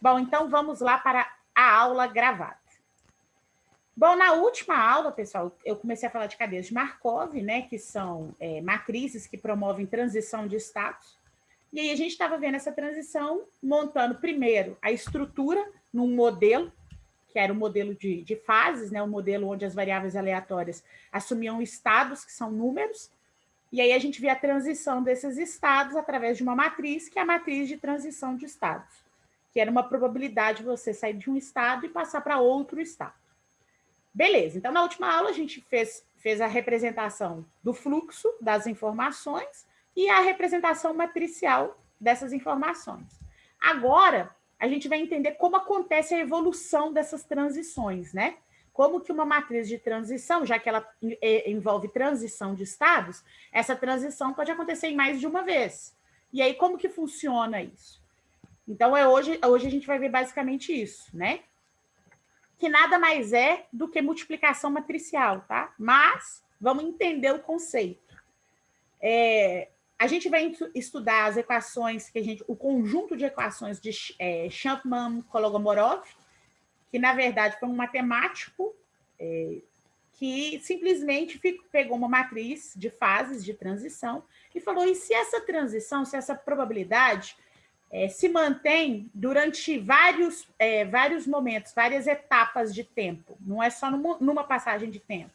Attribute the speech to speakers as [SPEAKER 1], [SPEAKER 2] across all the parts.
[SPEAKER 1] Bom, então vamos lá para a aula gravada. Bom, na última aula, pessoal, eu comecei a falar de cadeias de Markov, né, que são matrizes que promovem transição de status. E aí a gente estava vendo essa transição, montando primeiro a estrutura num modelo, que era o modelo de fases, né, o modelo onde as variáveis aleatórias assumiam estados, que são números, e aí a gente vê a transição desses estados através de uma matriz, que é a matriz de transição de estados, que era uma probabilidade de você sair de um estado e passar para outro estado. Beleza, então na última aula a gente fez a representação do fluxo das informações e a representação matricial dessas informações. Agora, a gente vai entender como acontece a evolução dessas transições, né? Como que uma matriz de transição, já que ela envolve transição de estados, essa transição pode acontecer em mais de uma vez. E aí, como que funciona isso? Então, hoje a gente vai ver basicamente isso, né? Que nada mais é do que multiplicação matricial, tá? Mas vamos entender o conceito. A gente vai estudar as equações o conjunto de equações de Chapman-Kolmogorov, que na verdade foi um matemático que simplesmente pegou uma matriz de fases de transição e falou: e se essa transição, se essa probabilidade se mantém durante vários momentos, várias etapas de tempo, não é só numa passagem de tempo.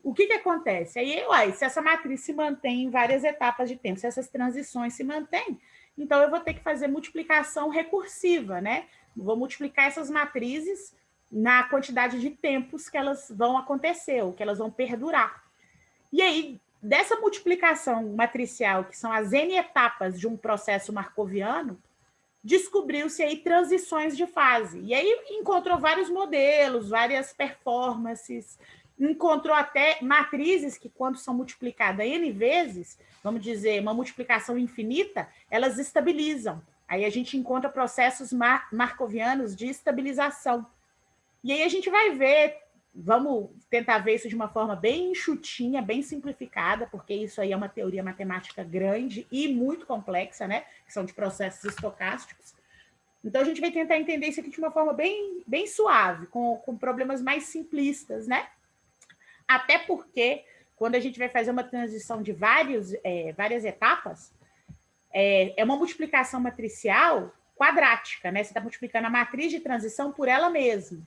[SPEAKER 1] O que acontece? Aí, se essa matriz se mantém em várias etapas de tempo, se essas transições se mantêm, então eu vou ter que fazer multiplicação recursiva, né? Vou multiplicar essas matrizes na quantidade de tempos que elas vão acontecer, ou que elas vão perdurar. E aí, dessa multiplicação matricial, que são as N etapas de um processo marcoviano, descobriu-se aí transições de fase. E aí encontrou vários modelos, várias performances, encontrou até matrizes que, quando são multiplicadas N vezes, vamos dizer, uma multiplicação infinita, elas estabilizam. Aí a gente encontra processos marcovianos de estabilização. E aí a gente vai ver, vamos tentar ver isso de uma forma bem enxutinha, bem simplificada, porque isso aí é uma teoria matemática grande e muito complexa, né? Que são de processos estocásticos. Então, a gente vai tentar entender isso aqui de uma forma bem suave, com problemas mais simplistas, né? Até porque, quando a gente vai fazer uma transição de várias etapas, é uma multiplicação matricial quadrática, né? Você está multiplicando a matriz de transição por ela mesma.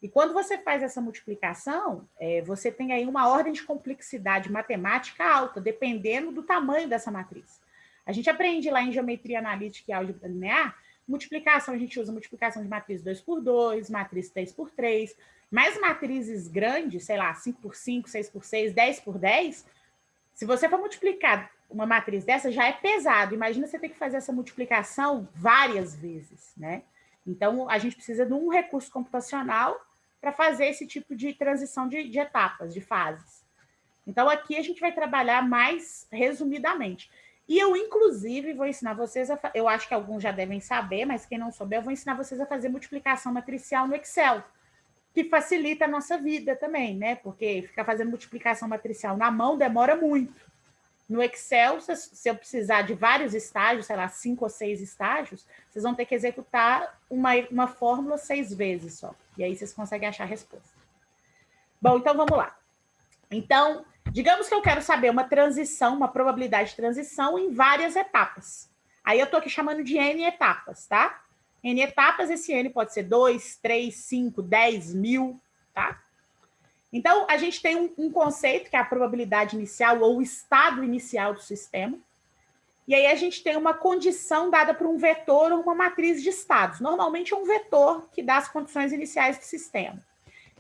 [SPEAKER 1] E quando você faz essa multiplicação, você tem aí uma ordem de complexidade matemática alta, dependendo do tamanho dessa matriz. A gente aprende lá em geometria analítica e álgebra linear, multiplicação, a gente usa multiplicação de matriz 2 por 2, matriz 3 por 3, mas matrizes grandes, sei lá, 5 por 5, 6 por 6, 10 por 10, se você for multiplicar uma matriz dessa, já é pesado. Imagina você ter que fazer essa multiplicação várias vezes, né? Então, a gente precisa de um recurso computacional para fazer esse tipo de transição de etapas, de fases. Então, aqui a gente vai trabalhar mais resumidamente. E eu, inclusive, vou ensinar vocês eu acho que alguns já devem saber, mas quem não souber, eu vou ensinar vocês a fazer multiplicação matricial no Excel, que facilita a nossa vida também, né? Porque ficar fazendo multiplicação matricial na mão demora muito. No Excel, se eu precisar de vários estágios, sei lá, 5 ou 6 estágios, vocês vão ter que executar uma fórmula 6 vezes só. E aí vocês conseguem achar a resposta. Bom, então vamos lá. Então, digamos que eu quero saber uma transição, uma probabilidade de transição em várias etapas. Aí eu estou aqui chamando de N etapas, tá? N etapas, esse N pode ser 2, 3, 5, 10, 1000, tá? Então, a gente tem um conceito que é a probabilidade inicial ou o estado inicial do sistema. E aí a gente tem uma condição dada por um vetor ou uma matriz de estados. Normalmente é um vetor que dá as condições iniciais do sistema.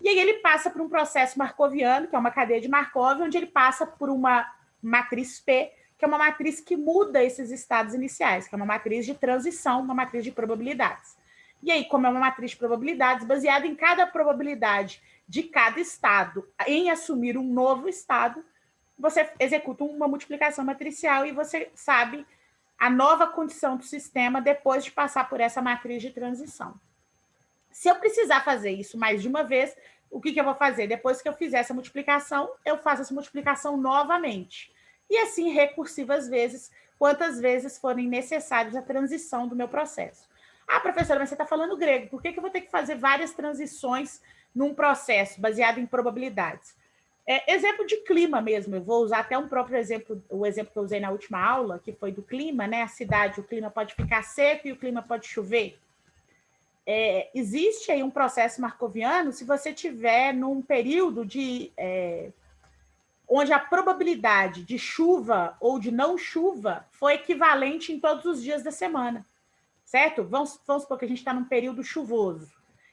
[SPEAKER 1] E aí ele passa por um processo marcoviano, que é uma cadeia de Markov, onde ele passa por uma matriz P, que é uma matriz que muda esses estados iniciais, que é uma matriz de transição, uma matriz de probabilidades. E aí, como é uma matriz de probabilidades, baseada em cada probabilidade de cada estado em assumir um novo estado, você executa uma multiplicação matricial e você sabe a nova condição do sistema depois de passar por essa matriz de transição. Se eu precisar fazer isso mais de uma vez, o que eu vou fazer? Depois que eu fizer essa multiplicação, eu faço essa multiplicação novamente. E assim, recursivas vezes, quantas vezes forem necessárias a transição do meu processo. Ah, professora, mas você está falando grego, por que eu vou ter que fazer várias transições num processo baseado em probabilidades? Exemplo de clima mesmo, eu vou usar até um próprio exemplo, o exemplo que eu usei na última aula, que foi do clima, né? A cidade, o clima pode ficar seco e o clima pode chover. Existe aí um processo marcoviano se você tiver num período onde a probabilidade de chuva ou de não chuva foi equivalente em todos os dias da semana, certo? Vamos supor que a gente está num período chuvoso.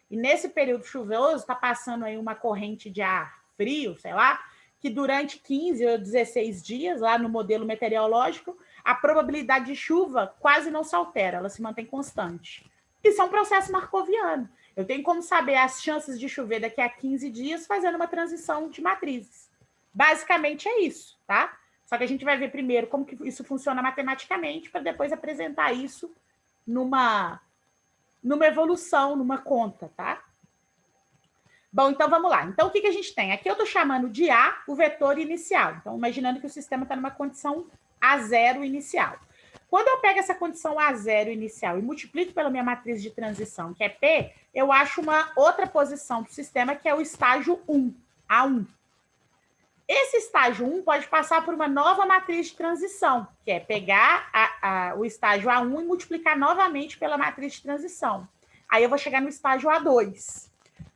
[SPEAKER 1] E nesse período chuvoso está passando aí uma corrente de ar frio, sei lá, que durante 15 ou 16 dias, lá no modelo meteorológico, a probabilidade de chuva quase não se altera, ela se mantém constante. Isso é um processo marcoviano. Eu tenho como saber as chances de chover daqui a 15 dias fazendo uma transição de matrizes. Basicamente é isso, tá? Só que a gente vai ver primeiro como que isso funciona matematicamente para depois apresentar isso numa evolução, numa conta, tá? Bom, então vamos lá. Então, o que a gente tem? Aqui eu estou chamando de A o vetor inicial. Então, imaginando que o sistema está numa condição A0 inicial. Quando eu pego essa condição A0 inicial e multiplico pela minha matriz de transição, que é P, eu acho uma outra posição do sistema, que é o estágio 1, A1. Esse estágio 1 pode passar por uma nova matriz de transição, que é pegar o estágio A1 e multiplicar novamente pela matriz de transição. Aí eu vou chegar no estágio A2.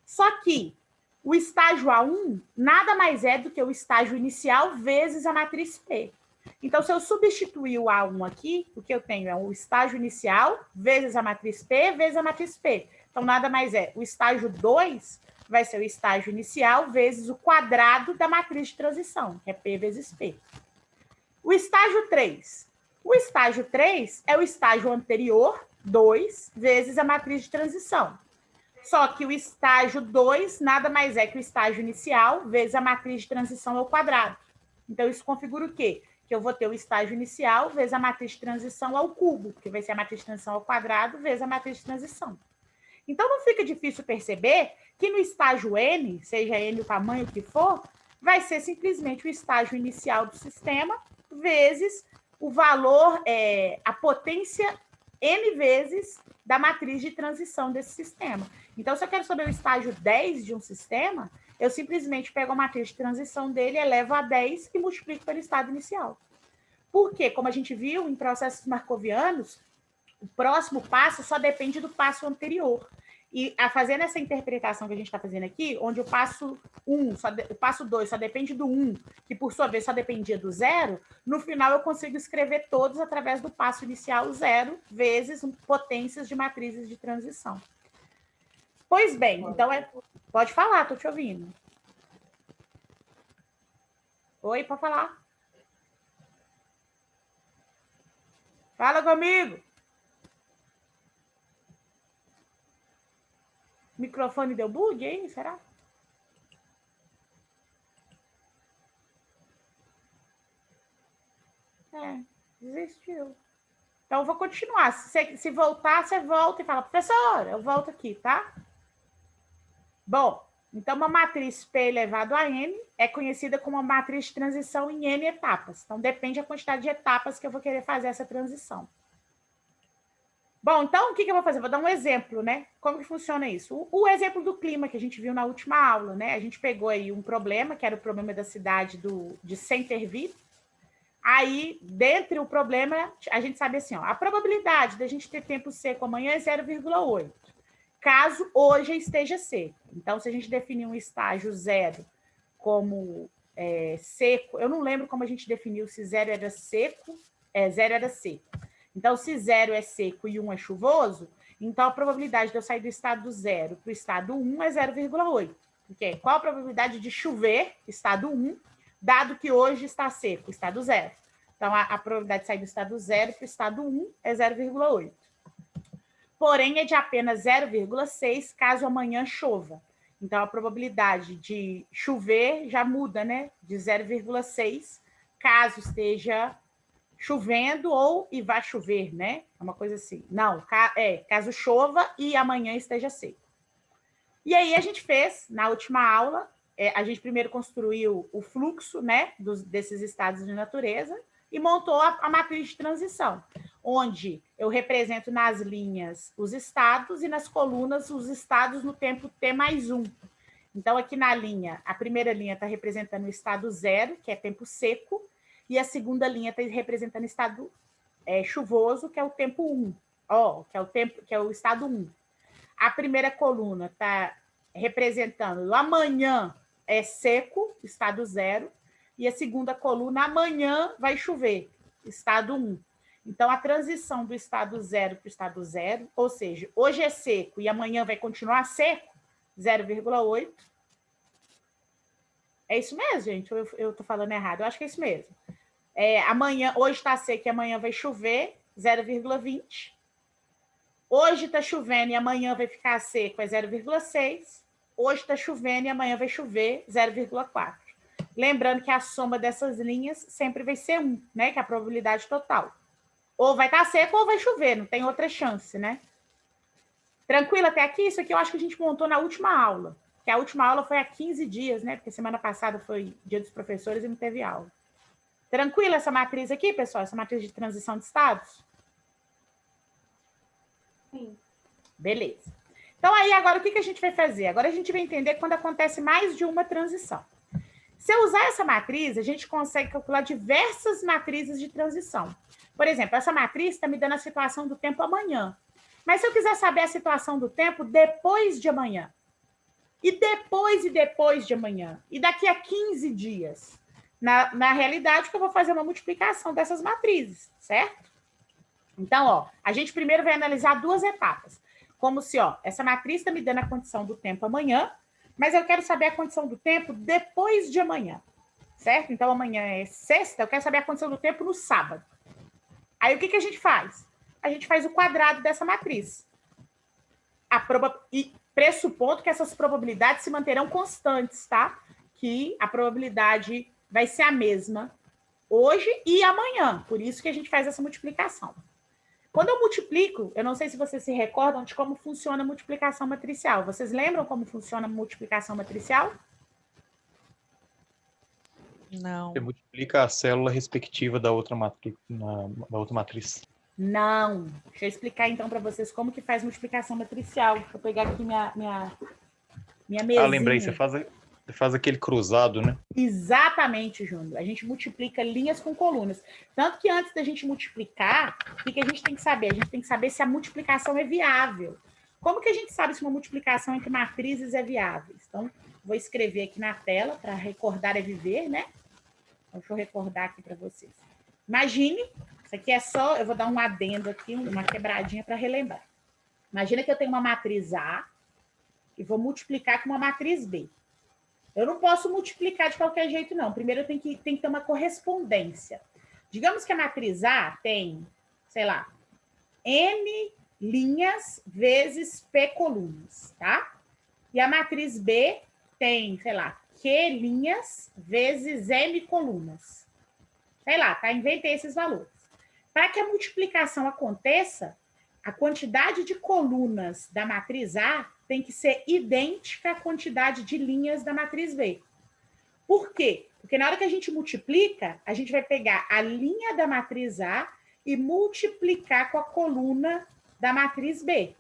[SPEAKER 1] Só que o estágio A1 nada mais é do que o estágio inicial vezes a matriz P. Então, se eu substituir o A1 aqui, o que eu tenho é o estágio inicial vezes a matriz P vezes a matriz P. Então, nada mais é o estágio 2 vai ser o estágio inicial vezes o quadrado da matriz de transição, que é P vezes P. O estágio 3. O estágio 3 é o estágio anterior, 2, vezes a matriz de transição. Só que o estágio 2 nada mais é que o estágio inicial vezes a matriz de transição ao quadrado. Então, isso configura o quê? Que eu vou ter o estágio inicial vezes a matriz de transição ao cubo, que vai ser a matriz de transição ao quadrado vezes a matriz de transição. Então, não fica difícil perceber que no estágio N, seja N o tamanho que for, vai ser simplesmente o estágio inicial do sistema vezes o valor, a potência N vezes da matriz de transição desse sistema. Então, se eu quero saber o estágio 10 de um sistema, eu simplesmente pego a matriz de transição dele, elevo a 10 e multiplico pelo estado inicial. Porque, como a gente viu em processos marcovianos, o próximo passo só depende do passo anterior. E fazendo essa interpretação que a gente está fazendo aqui, onde o passo 1, o passo 2 só depende do 1, que por sua vez só dependia do 0, no final eu consigo escrever todos através do passo inicial 0 vezes potências de matrizes de transição. Pois bem, então pode falar, estou te ouvindo. Oi, pode falar. Fala comigo. O microfone deu bug aí, será? Desistiu. Então, eu vou continuar. Se voltar, você volta e fala, professora, eu volto aqui, tá? Bom, então uma matriz P elevado a N é conhecida como uma matriz de transição em N etapas. Então, depende da quantidade de etapas que eu vou querer fazer essa transição. Bom, então, o que eu vou fazer? Vou dar um exemplo, né? Como que funciona isso? O exemplo do clima que a gente viu na última aula, né? A gente pegou aí um problema, que era o problema da cidade de Centerville. Aí, dentro do problema, a gente sabe assim, ó, a probabilidade da gente ter tempo seco amanhã é 0,8, caso hoje esteja seco. Então, se a gente definir um estágio 0 como seco, eu não lembro como a gente definiu se 0 era seco, 0 era seco. Então, se 0 é seco e 1 é chuvoso, então a probabilidade de eu sair do estado 0 para o estado 1 é 0,8. Porque qual a probabilidade de chover, estado 1, dado que hoje está seco, estado 0. Então, a probabilidade de sair do estado 0 para o estado 1 é 0,8. Porém, é de apenas 0,6 caso amanhã chova. Então, a probabilidade de chover já muda, né? De 0,6 caso esteja chovendo ou e vai chover, né? É uma coisa assim. Não, caso chova e amanhã esteja seco. E aí a gente fez, na última aula, a gente primeiro construiu o fluxo, né, desses estados de natureza e montou a matriz de transição. onde eu represento nas linhas os estados e nas colunas os estados no tempo t+1. Então, aqui na linha, a primeira linha está representando o estado 0, que é tempo seco, e a segunda linha está representando o estado chuvoso, que é o tempo 1, que é o estado 1. A primeira coluna está representando o amanhã é seco, estado 0, e a segunda coluna, amanhã vai chover, estado 1. Então, a transição do estado 0 para o estado 0, ou seja, hoje é seco e amanhã vai continuar seco, 0,8. É isso mesmo, gente? Ou eu estou falando errado? Eu acho que é isso mesmo. Amanhã, hoje está seco e amanhã vai chover, 0,20. Hoje está chovendo e amanhã vai ficar seco, é 0,6. Hoje está chovendo e amanhã vai chover, 0,4. Lembrando que a soma dessas linhas sempre vai ser 1, né? Que é a probabilidade total. Ou vai estar seco ou vai chover, não tem outra chance, né? Tranquilo até aqui? Isso aqui eu acho que a gente montou na última aula. Que a última aula foi há 15 dias, né? Porque semana passada foi dia dos professores e não teve aula. Tranquila essa matriz aqui, pessoal? Essa matriz de transição de estados?
[SPEAKER 2] Sim.
[SPEAKER 1] Beleza. Então, aí, agora, o que a gente vai fazer? Agora, a gente vai entender quando acontece mais de uma transição. Se eu usar essa matriz, a gente consegue calcular diversas matrizes de transição. Por exemplo, essa matriz está me dando a situação do tempo amanhã. Mas se eu quiser saber a situação do tempo depois de amanhã, e depois de amanhã, e daqui a 15 dias, na realidade, que eu vou fazer uma multiplicação dessas matrizes, certo? Então, ó, a gente primeiro vai analisar duas etapas. Como se, ó, essa matriz está me dando a condição do tempo amanhã, mas eu quero saber a condição do tempo depois de amanhã, certo? Então, amanhã é sexta, eu quero saber a condição do tempo no sábado. Aí, o que a gente faz? A gente faz o quadrado dessa matriz. E pressupondo que essas probabilidades se manterão constantes, tá? Que a probabilidade vai ser a mesma hoje e amanhã. Por isso que a gente faz essa multiplicação. Quando eu multiplico, eu não sei se vocês se recordam de como funciona a multiplicação matricial. Vocês lembram como funciona a multiplicação matricial?
[SPEAKER 3] Não.
[SPEAKER 4] Você multiplica a célula respectiva da outra matriz. Da outra matriz.
[SPEAKER 1] Não. Deixa eu explicar então para vocês como que faz multiplicação matricial. Vou pegar aqui minha mesinha.
[SPEAKER 4] Ah, lembrei, você faz aquele cruzado, né?
[SPEAKER 1] Exatamente, Júnior. A gente multiplica linhas com colunas. Tanto que antes da gente multiplicar, o que a gente tem que saber? A gente tem que saber se a multiplicação é viável. Como que a gente sabe se uma multiplicação entre matrizes é viável? Então, vou escrever aqui na tela para recordar é viver, né? Então, deixa eu recordar aqui para vocês. Imagine, isso aqui é só, eu vou dar um adendo aqui, uma quebradinha para relembrar. Imagina que eu tenho uma matriz A e vou multiplicar com uma matriz B. Eu não posso multiplicar de qualquer jeito, não. Primeiro eu tenho que ter uma correspondência. Digamos que a matriz A tem, sei lá, N linhas vezes P colunas, tá? E a matriz B tem, sei lá, Q linhas vezes M colunas. Sei lá, tá? Inventei esses valores. Para que a multiplicação aconteça, a quantidade de colunas da matriz A tem que ser idêntica à quantidade de linhas da matriz B. Por quê? Porque na hora que a gente multiplica, a gente vai pegar a linha da matriz A e multiplicar com a coluna da matriz B.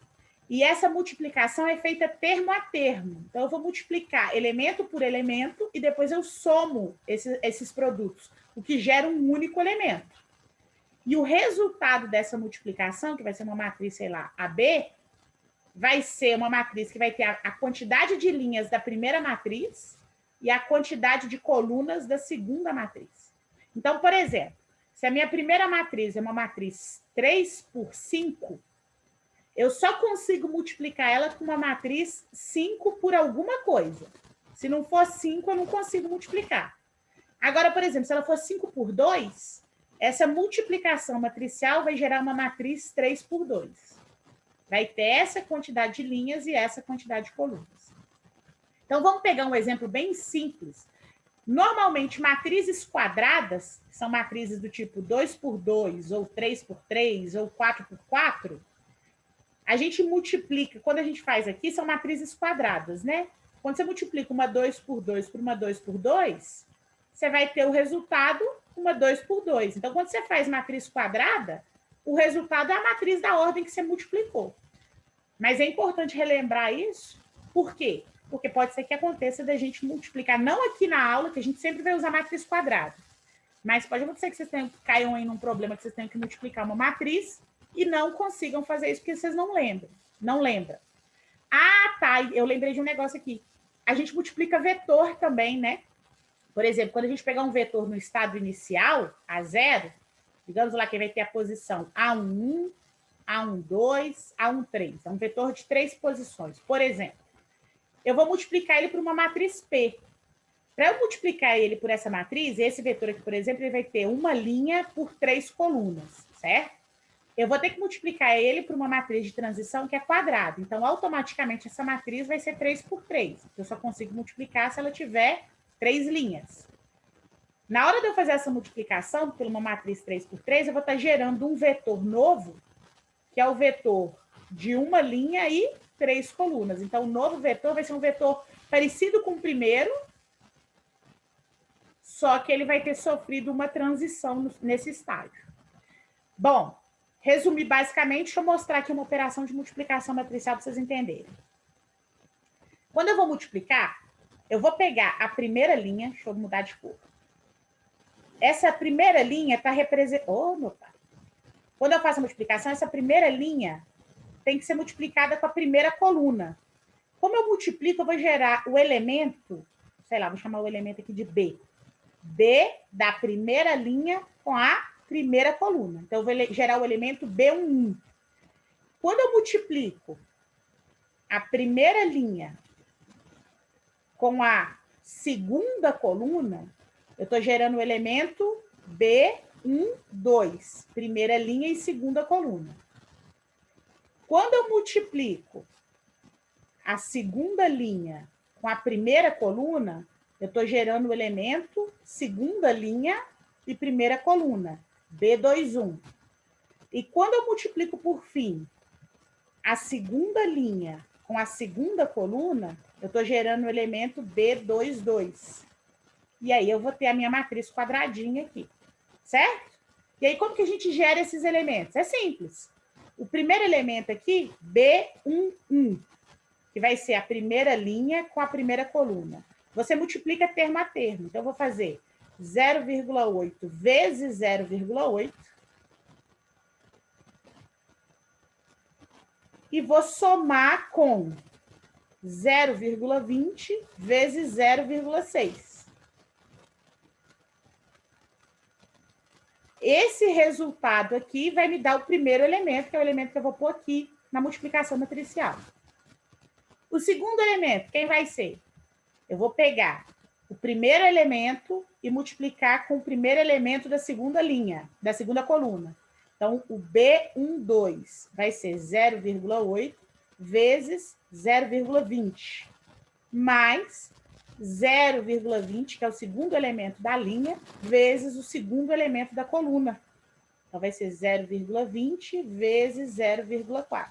[SPEAKER 1] E essa multiplicação é feita termo a termo. Então, eu vou multiplicar elemento por elemento e depois eu somo esses produtos, o que gera um único elemento. E o resultado dessa multiplicação, que vai ser uma matriz, sei lá, AB, vai ser uma matriz que vai ter a quantidade de linhas da primeira matriz e a quantidade de colunas da segunda matriz. Então, por exemplo, se a minha primeira matriz é uma matriz 3 por 5, eu só consigo multiplicar ela com uma matriz 5 por alguma coisa. Se não for 5, eu não consigo multiplicar. Agora, por exemplo, se ela for 5 por 2, essa multiplicação matricial vai gerar uma matriz 3 por 2. Vai ter essa quantidade de linhas e essa quantidade de colunas. Então, vamos pegar um exemplo bem simples. Normalmente, matrizes quadradas, que são matrizes do tipo 2 por 2, ou 3 por 3, ou 4 por 4, a gente multiplica, quando a gente faz aqui, são matrizes quadradas, né? Quando você multiplica uma 2 por 2 por uma 2 por 2, você vai ter o resultado uma 2 por 2. Então, quando você faz matriz quadrada, o resultado é a matriz da ordem que você multiplicou. Mas é importante relembrar isso, por quê? Porque pode ser que aconteça da gente multiplicar, não aqui na aula, que a gente sempre vai usar matriz quadrada, mas pode acontecer que vocês caiam aí num problema que vocês tenham que multiplicar uma matriz e não consigam fazer isso porque vocês não lembram. Não lembram. Ah, tá, eu lembrei de um negócio aqui. A gente multiplica vetor também, né? Por exemplo, quando a gente pegar um vetor no estado inicial, A0, digamos lá que vai ter a posição A11, A12, A13. É um vetor de 3 posições. Por exemplo, eu vou multiplicar ele por uma matriz P. Para eu multiplicar ele por essa matriz, esse vetor aqui, por exemplo, ele vai ter uma linha por 3 colunas, certo? Eu vou ter que multiplicar ele por uma matriz de transição que é quadrada. Então, automaticamente, essa matriz vai ser 3 por 3. Eu só consigo multiplicar se ela tiver 3 linhas. Na hora de eu fazer essa multiplicação por uma matriz 3 por 3, eu vou estar gerando um vetor novo, que é o vetor de uma linha e 3 colunas. Então, o novo vetor vai ser um vetor parecido com o primeiro, só que ele vai ter sofrido uma transição nesse estágio. Bom, resumir basicamente, deixa eu mostrar aqui uma operação de multiplicação matricial para vocês entenderem. Quando eu vou multiplicar, eu vou pegar a primeira linha, deixa eu mudar de cor. Essa primeira linha está representando... Oh, meu pai. Quando eu faço a multiplicação, essa primeira linha tem que ser multiplicada com a primeira coluna. Como eu multiplico, eu vou gerar o elemento, sei lá, vou chamar o elemento aqui de B. B da primeira linha com a primeira coluna. Então, eu vou gerar o elemento B11. Quando eu multiplico a primeira linha com a segunda coluna, eu estou gerando o elemento B12, primeira linha e segunda coluna. Quando eu multiplico a segunda linha com a primeira coluna, eu estou gerando o elemento segunda linha e primeira coluna, B21. E quando eu multiplico, por fim, a segunda linha com a segunda coluna, eu estou gerando o elemento B22. E aí eu vou ter a minha matriz quadradinha aqui, certo? E aí como que a gente gera esses elementos? É simples. O primeiro elemento aqui, B11, que vai ser a primeira linha com a primeira coluna. Você multiplica termo a termo. Então, eu vou fazer 0,8 vezes 0,8. E vou somar com 0,20 vezes 0,6. Esse resultado aqui vai me dar o primeiro elemento, que é o elemento que eu vou pôr aqui na multiplicação matricial. O segundo elemento, quem vai ser? Eu vou pegar o primeiro elemento e multiplicar com o primeiro elemento da segunda linha, da segunda coluna. Então, o B12 vai ser 0,8 vezes 0,20, mais 0,20, que é o segundo elemento da linha, vezes o segundo elemento da coluna. Então, vai ser 0,20 vezes 0,4.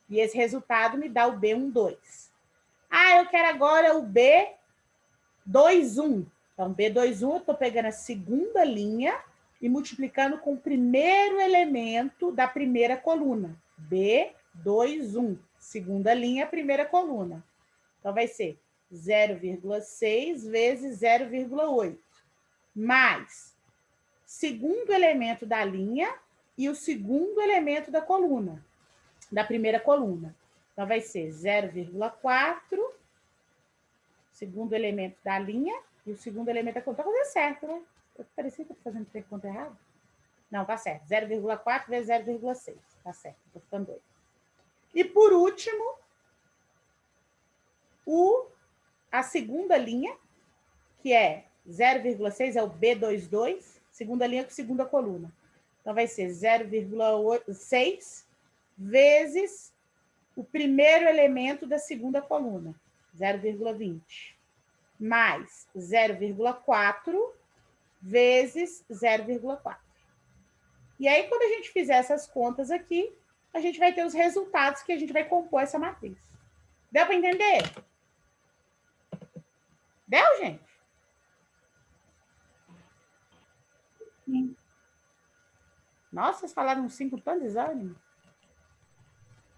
[SPEAKER 1] E esse resultado me dá o B12. Ah, eu quero agora o B21. Então, B21, eu estou pegando a segunda linha e multiplicando com o primeiro elemento da primeira coluna. B21. Segunda linha, primeira coluna. Então, vai ser 0,6 vezes 0,8. Mais segundo elemento da linha e o segundo elemento da coluna, da primeira coluna. Então, vai ser 0,4, segundo elemento da linha e o segundo elemento da coluna. Está fazendo certo, né? Parecia que eu estou fazendo conta errada. Não, tá certo. 0,4 vezes 0,6. Tá certo, estou ficando doido. E, por último, a segunda linha, que é 0,6, é o B22, segunda linha com segunda coluna. Então, vai ser 0,6 vezes o primeiro elemento da segunda coluna, 0,20, mais 0,4 vezes 0,4. E aí, quando a gente fizer essas contas aqui, a gente vai ter os resultados que a gente vai compor essa matriz. Deu para entender? Deu, gente? Sim. Nossa, vocês falaram 5 tão desânimo.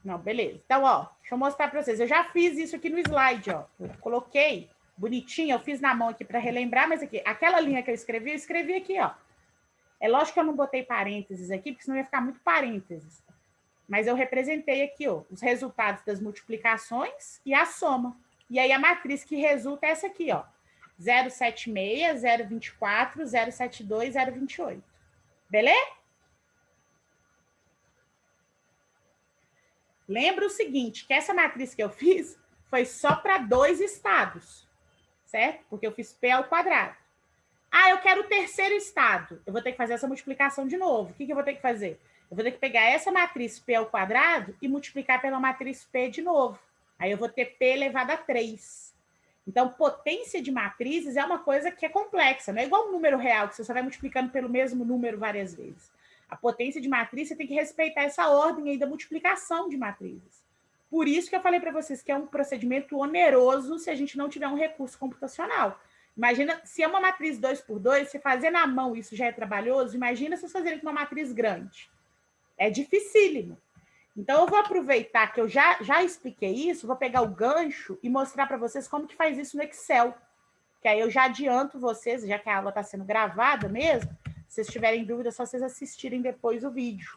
[SPEAKER 1] Não, beleza. Então, ó, deixa eu mostrar para vocês. Eu já fiz isso aqui no slide, ó. Eu coloquei bonitinho, eu fiz na mão aqui para relembrar, mas aqui, aquela linha que eu escrevi aqui, ó. É lógico que eu não botei parênteses aqui, porque senão ia ficar muito parênteses. Mas eu representei aqui, ó, os resultados das multiplicações e a soma. E aí a matriz que resulta é essa aqui, ó. 0,76, 0,24, 0,72, 0,28. Beleza? Lembra o seguinte, que essa matriz que eu fiz foi só para 2 estados, certo? Porque eu fiz P ao quadrado. Ah, eu quero o terceiro estado. Eu vou ter que fazer essa multiplicação de novo. O que eu vou ter que fazer? Eu vou ter que pegar essa matriz P ao quadrado e multiplicar pela matriz P de novo. Aí eu vou ter P elevado a 3. Então, potência de matrizes é uma coisa que é complexa. Não é igual um número real, que você só vai multiplicando pelo mesmo número várias vezes. A potência de matriz, você tem que respeitar essa ordem aí da multiplicação de matrizes. Por isso que eu falei para vocês que é um procedimento oneroso se a gente não tiver um recurso computacional. Imagina, se é uma matriz 2 por 2, você fazer na mão isso já é trabalhoso, imagina vocês fazerem com uma matriz grande. É dificílimo. Então, eu vou aproveitar que eu já expliquei isso, vou pegar o gancho e mostrar para vocês como que faz isso no Excel. Que aí eu já adianto vocês, já que a aula está sendo gravada mesmo, se vocês tiverem dúvida, é só vocês assistirem depois o vídeo.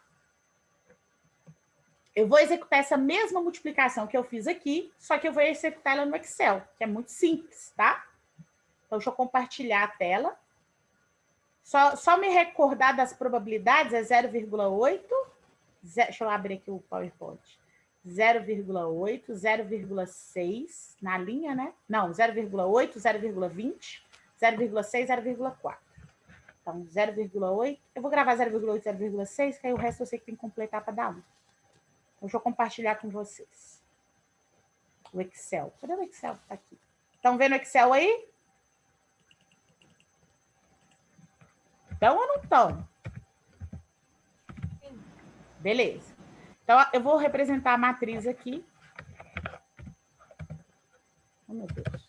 [SPEAKER 1] Eu vou executar essa mesma multiplicação que eu fiz aqui, só que eu vou executar ela no Excel, que é muito simples, tá? Então, deixa eu compartilhar a tela. Só me recordar das probabilidades, é 0,8. Deixa eu abrir aqui o PowerPoint. 0,8, 0,6 na linha, né? Não, 0,8, 0,20, 0,6, 0,4. Então, 0,8. Eu vou gravar 0,8, 0,6, que aí o resto eu sei que tem que completar para dar 1. Deixa eu compartilhar com vocês. O Excel. Cadê o Excel? Tá aqui. Estão vendo o Excel aí? Estão ou não estão? Beleza. Então, eu vou representar a matriz aqui. Oh, meu Deus.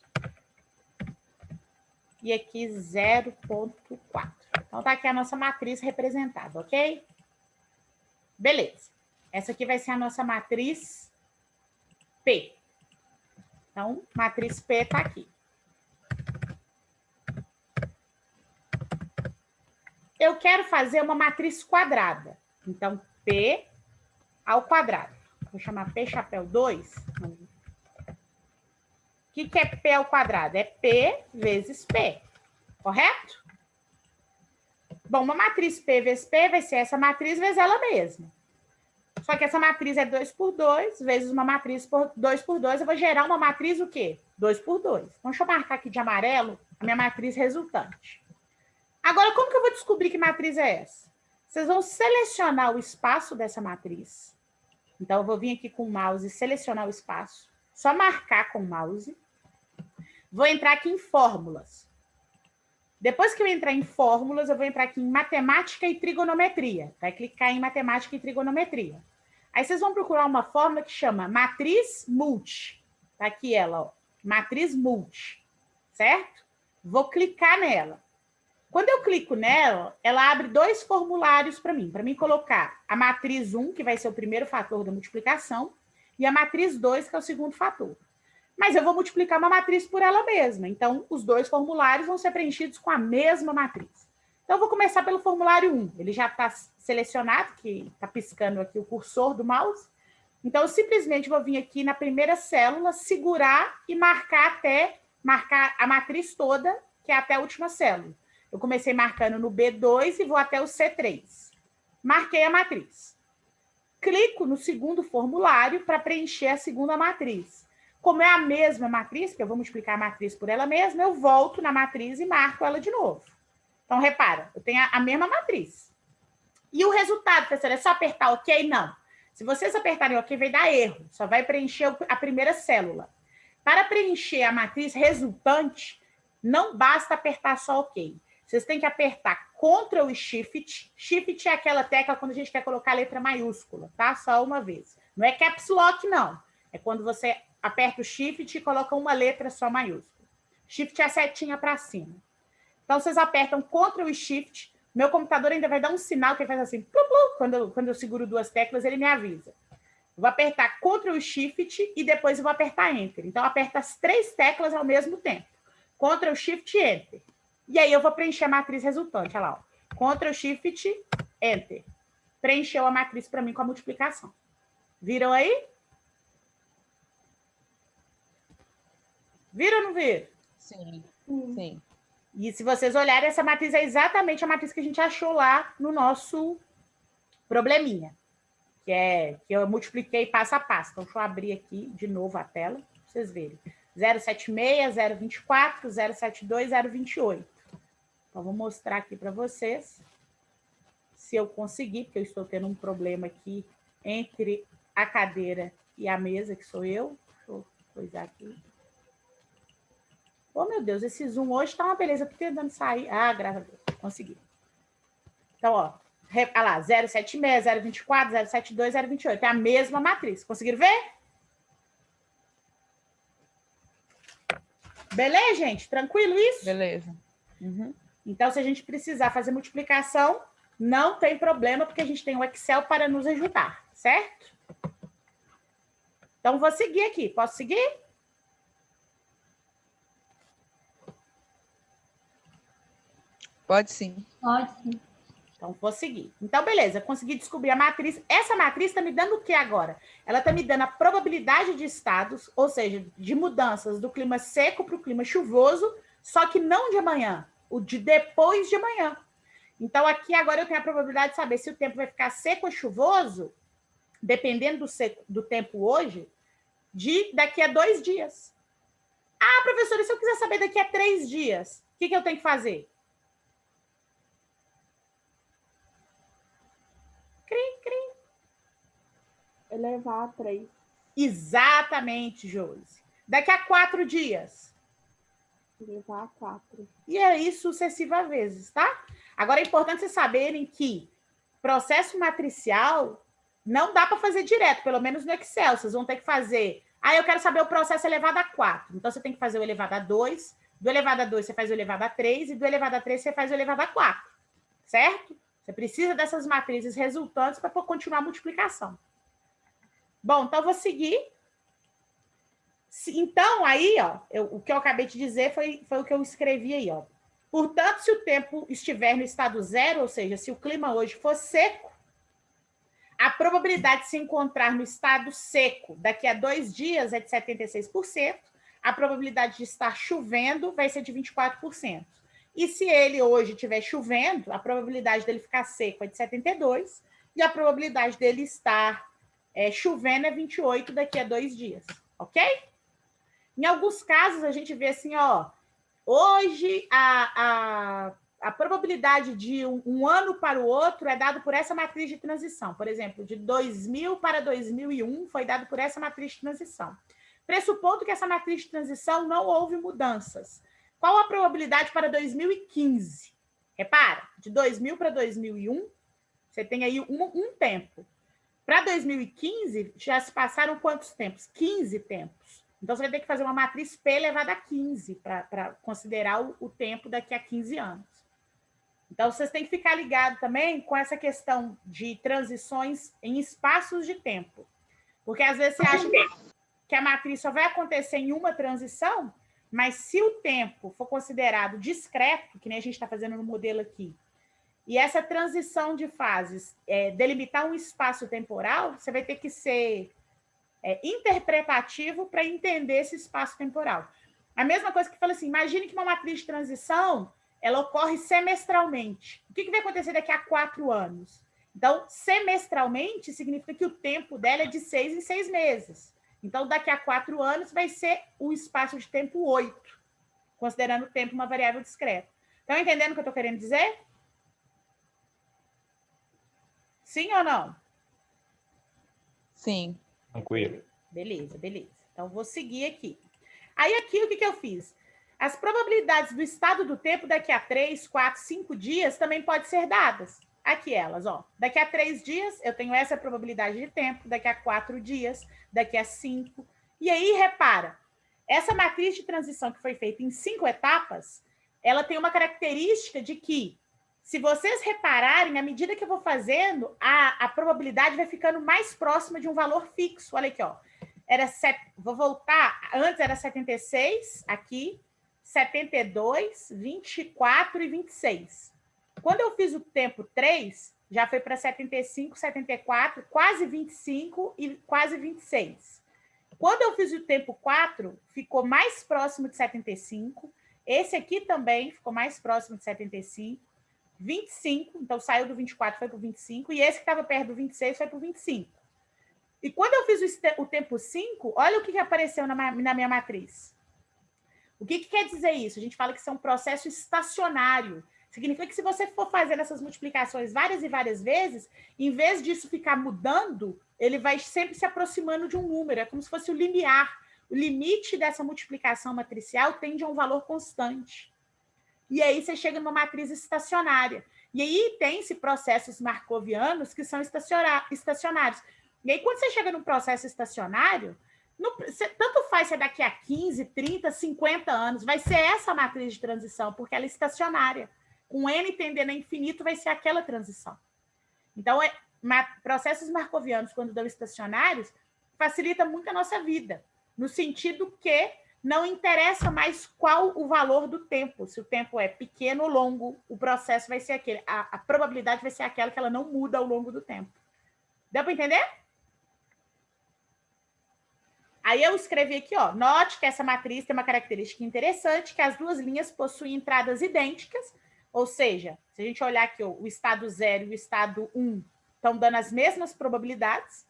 [SPEAKER 1] E aqui 0,4. Então, tá aqui a nossa matriz representada, ok? Beleza. Essa aqui vai ser a nossa matriz P. Então, matriz P tá aqui. Eu quero fazer uma matriz quadrada. Então, P ao quadrado. Vou chamar P chapéu 2. O que é P ao quadrado? É P vezes P, correto? Bom, uma matriz P vezes P vai ser essa matriz vezes ela mesma. Só que essa matriz é 2 por 2, vezes uma matriz por 2 por 2, eu vou gerar uma matriz o quê? 2 por 2. Então, deixa eu marcar aqui de amarelo a minha matriz resultante. Agora, como que eu vou descobrir que matriz é essa? Vocês vão selecionar o espaço dessa matriz. Então, eu vou vir aqui com o mouse e selecionar o espaço. Só marcar com o mouse. Vou entrar aqui em fórmulas. Depois que eu entrar em fórmulas, eu vou entrar aqui em matemática e trigonometria. Vai clicar em matemática e trigonometria. Aí vocês vão procurar uma fórmula que chama matriz multi. Tá aqui ela, ó. Matriz multi. Certo? Vou clicar nela. Quando eu clico nela, ela abre 2 formulários para mim colocar a matriz 1, que vai ser o primeiro fator da multiplicação, e a matriz 2, que é o segundo fator. Mas eu vou multiplicar uma matriz por ela mesma, então os 2 formulários vão ser preenchidos com a mesma matriz. Então, eu vou começar pelo formulário 1, ele já está selecionado, que está piscando aqui o cursor do mouse. Então, eu simplesmente vou vir aqui na primeira célula, segurar e marcar a matriz toda, que é até a última célula. Eu comecei marcando no B2 e vou até o C3. Marquei a matriz. Clico no segundo formulário para preencher a segunda matriz. Como é a mesma matriz, que eu vou multiplicar a matriz por ela mesma, eu volto na matriz e marco ela de novo. Então, repara, eu tenho a mesma matriz. E o resultado, professora, é só apertar OK? Não. Se vocês apertarem OK, vai dar erro. Só vai preencher a primeira célula. Para preencher a matriz resultante, não basta apertar só OK. Vocês têm que apertar Ctrl e Shift. Shift é aquela tecla quando a gente quer colocar a letra maiúscula, tá? Só uma vez. Não é Caps Lock, não. É quando você aperta o Shift e coloca uma letra só maiúscula. Shift é a setinha para cima. Então, vocês apertam Ctrl e Shift, Meu computador ainda vai dar um sinal que ele faz assim, plu, plu, quando eu seguro 2 teclas, ele me avisa. Eu vou apertar Ctrl Shift e depois eu vou apertar Enter. Então, eu aperto as 3 teclas ao mesmo tempo. Ctrl Shift Enter. E aí eu vou preencher a matriz resultante. Olha lá, ó. Ctrl Shift Enter. Preencheu a matriz para mim com a multiplicação. Viram aí? Viram ou não viram?
[SPEAKER 2] Sim, sim.
[SPEAKER 1] E se vocês olharem, essa matriz é exatamente a matriz que a gente achou lá no nosso probleminha. Que eu multipliquei passo a passo. Então, deixa eu abrir aqui de novo a tela, para vocês verem. 076, 024, 072, 028. Então, vou mostrar aqui para vocês, se eu conseguir, porque eu estou tendo um problema aqui entre a cadeira e a mesa, que sou eu. Deixa eu coisar aqui. Oh, meu Deus, esse zoom hoje está uma beleza. Estou tentando sair. Ah, graças a Deus, consegui. Então, ó, olha lá, 076, 024, 072, 028. É a mesma matriz. Conseguiram ver? Beleza, gente? Tranquilo isso?
[SPEAKER 2] Beleza. Uhum.
[SPEAKER 1] Então, se a gente precisar fazer multiplicação, não tem problema, porque a gente tem o Excel para nos ajudar, certo? Então, vou seguir aqui. Posso seguir?
[SPEAKER 2] Pode sim.
[SPEAKER 3] Pode sim.
[SPEAKER 1] Então, vou seguir. Então, beleza, consegui descobrir a matriz. Essa matriz está me dando o que agora? Ela está me dando a probabilidade de estados, ou seja, de mudanças do clima seco para o clima chuvoso, só que não de amanhã, o de depois de amanhã. Então, aqui agora eu tenho a probabilidade de saber se o tempo vai ficar seco ou chuvoso, dependendo do tempo hoje, de daqui a 2 dias. Ah, professora, e se eu quiser saber daqui a 3 dias, o que eu tenho que fazer?
[SPEAKER 3] Elevar a 3.
[SPEAKER 1] Exatamente, Josi. Daqui a 4 dias.
[SPEAKER 3] Elevar a 4.
[SPEAKER 1] E aí, sucessivas vezes, tá? Agora, é importante vocês saberem que processo matricial não dá para fazer direto, pelo menos no Excel. Vocês vão ter que fazer... Ah, eu quero saber o processo elevado a 4. Então, você tem que fazer o elevado a 2. Do elevado a 2, você faz o elevado a 3. E do elevado a 3, você faz o elevado a 4. Certo? Você precisa dessas matrizes resultantes para continuar a multiplicação. Bom, então eu vou seguir. Então, aí, ó, o que eu acabei de dizer foi o que eu escrevi aí, ó. Portanto, se o tempo estiver no estado zero, ou seja, se o clima hoje for seco, a probabilidade de se encontrar no estado seco daqui a 2 dias é de 76%, a probabilidade de estar chovendo vai ser de 24%. E se ele hoje estiver chovendo, a probabilidade dele ficar seco é de 72%, e a probabilidade dele estar chovendo é 28 daqui a 2 dias, ok? Em alguns casos, a gente vê assim, ó, hoje a probabilidade de um ano para o outro é dado por essa matriz de transição. Por exemplo, de 2000 para 2001 foi dado por essa matriz de transição. Pressupondo que essa matriz de transição não houve mudanças. Qual a probabilidade para 2015? Repara, de 2000 para 2001, você tem aí um tempo. Para 2015, já se passaram quantos tempos? 15 tempos. Então, você vai ter que fazer uma matriz P elevada a 15 para considerar o tempo daqui a 15 anos. Então, vocês têm que ficar ligados também com essa questão de transições em espaços de tempo. Porque, às vezes, você acha que a matriz só vai acontecer em uma transição, mas se o tempo for considerado discreto, que nem a gente está fazendo no modelo aqui, e essa transição de fases delimitar um espaço temporal, você vai ter que ser interpretativo para entender esse espaço temporal. A mesma coisa que fala assim, imagine que uma matriz de transição ela ocorre semestralmente. O que vai acontecer daqui a 4 anos? Então, semestralmente significa que o tempo dela é de 6 em 6 meses. Então, daqui a 4 anos vai ser o espaço de tempo 8, considerando o tempo uma variável discreta. Estão entendendo o que eu estou querendo dizer? Sim ou não?
[SPEAKER 2] Sim.
[SPEAKER 4] Tranquilo.
[SPEAKER 1] Beleza. Então, vou seguir aqui. Aí, aqui, o que eu fiz? As probabilidades do estado do tempo daqui a 3, 4, 5 dias também podem ser dadas. Aqui elas, ó. Daqui a 3 dias, eu tenho essa probabilidade de tempo. Daqui a 4 dias, daqui a 5. E aí, repara, essa matriz de transição que foi feita em 5 etapas, ela tem uma característica de que Se vocês repararem, à medida que eu vou fazendo, a probabilidade vai ficando mais próxima de um valor fixo. Olha aqui, ó. Vou voltar, antes era 76, aqui, 72, 24 e 26. Quando eu fiz o tempo 3, já foi para 75, 74, quase 25 e quase 26. Quando eu fiz o tempo 4, ficou mais próximo de 75. Esse aqui também ficou mais próximo de 75. 25, então saiu do 24, foi para o 25, e esse que estava perto do 26 foi para o 25. E quando eu fiz o tempo 5, olha o que apareceu na minha matriz. O que quer dizer isso? A gente fala que isso é um processo estacionário. Significa que se você for fazendo essas multiplicações várias e várias vezes, em vez disso ficar mudando, ele vai sempre se aproximando de um número. É como se fosse o limiar. O limite dessa multiplicação matricial tende a um valor constante. E aí você chega numa matriz estacionária. E aí tem-se processos marcovianos que são estacionários. E aí, quando você chega num processo estacionário, tanto faz se é daqui a 15, 30, 50 anos, vai ser essa matriz de transição, porque ela é estacionária. Com n tendendo a infinito, vai ser aquela transição. Então, processos marcovianos, quando dão estacionários, facilita muito a nossa vida, no sentido que não interessa mais qual o valor do tempo. Se o tempo é pequeno ou longo, o processo vai ser aquele. A probabilidade vai ser aquela que ela não muda ao longo do tempo. Deu para entender? Aí eu escrevi aqui, ó, note que essa matriz tem uma característica interessante, que as duas linhas possuem entradas idênticas, ou seja, se a gente olhar aqui, ó, o estado 0 e o estado 1 estão dando as mesmas probabilidades.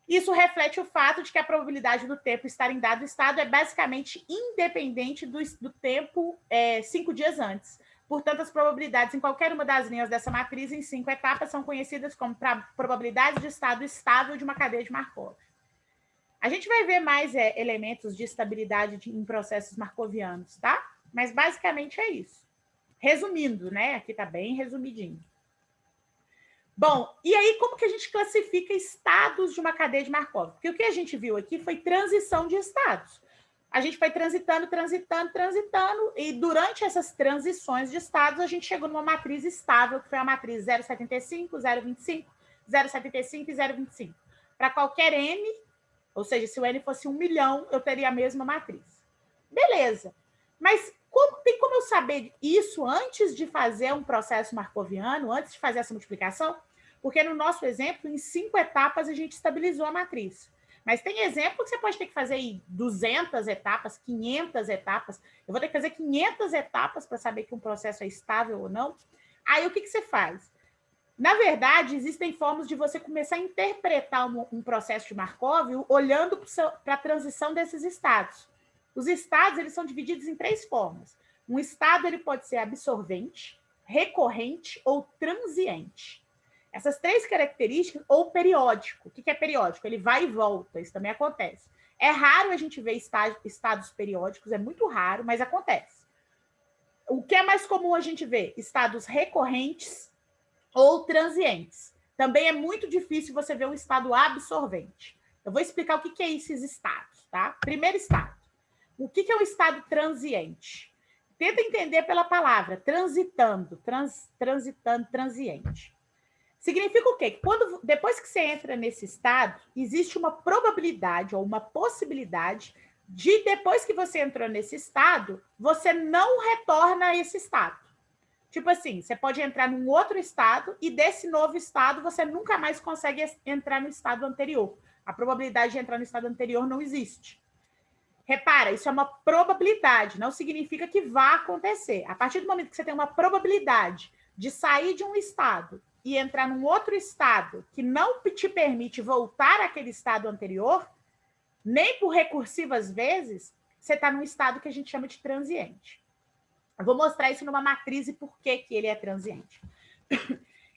[SPEAKER 1] Isso reflete o fato de que a probabilidade do tempo estar em dado estado é basicamente independente do tempo 5 dias antes. Portanto, as probabilidades em qualquer uma das linhas dessa matriz em 5 etapas são conhecidas como probabilidades de estado estável de uma cadeia de Markov. A gente vai ver mais elementos de estabilidade em processos marcovianos, tá? Mas basicamente é isso. Resumindo, né? Aqui está bem resumidinho. Bom, e aí como que a gente classifica estados de uma cadeia de Markov? Porque o que a gente viu aqui foi transição de estados. A gente foi transitando, e durante essas transições de estados, a gente chegou numa matriz estável, que foi a matriz 0,75, 0,25, 0,75 e 0,25. Para qualquer n, ou seja, se o n fosse 1 milhão, eu teria a mesma matriz. Beleza. Mas tem como eu saber isso antes de fazer um processo marcoviano, antes de fazer essa multiplicação? Porque no nosso exemplo, em 5 etapas, a gente estabilizou a matriz. Mas tem exemplo que você pode ter que fazer em 200 etapas, 500 etapas. Eu vou ter que fazer 500 etapas para saber que um processo é estável ou não. Aí, o que você faz? Na verdade, existem formas de você começar a interpretar um processo de Markov olhando para a transição desses estados. Os estados, eles são divididos em 3 formas. Um estado, ele pode ser absorvente, recorrente ou transiente. Essas 3 características, ou periódico. O que é periódico? Ele vai e volta, isso também acontece. É raro a gente ver estados periódicos, é muito raro, mas acontece. O que é mais comum a gente ver? Estados recorrentes ou transientes. Também é muito difícil você ver um estado absorvente. Eu vou explicar o que é esses estados, tá? Primeiro estado. O que é um estado transiente? Tenta entender pela palavra, transitando, transiente. Significa o quê? Depois que você entra nesse estado, existe uma probabilidade ou uma possibilidade de, depois que você entrou nesse estado, você não retorna a esse estado. Tipo assim, você pode entrar num outro estado e desse novo estado você nunca mais consegue entrar no estado anterior. A probabilidade de entrar no estado anterior não existe. Repara, isso é uma probabilidade, não significa que vá acontecer. A partir do momento que você tem uma probabilidade de sair de um estado e entrar num outro estado que não te permite voltar àquele estado anterior, nem por recursivas vezes, você está num estado que a gente chama de transiente. Eu vou mostrar isso numa matriz e por que ele é transiente.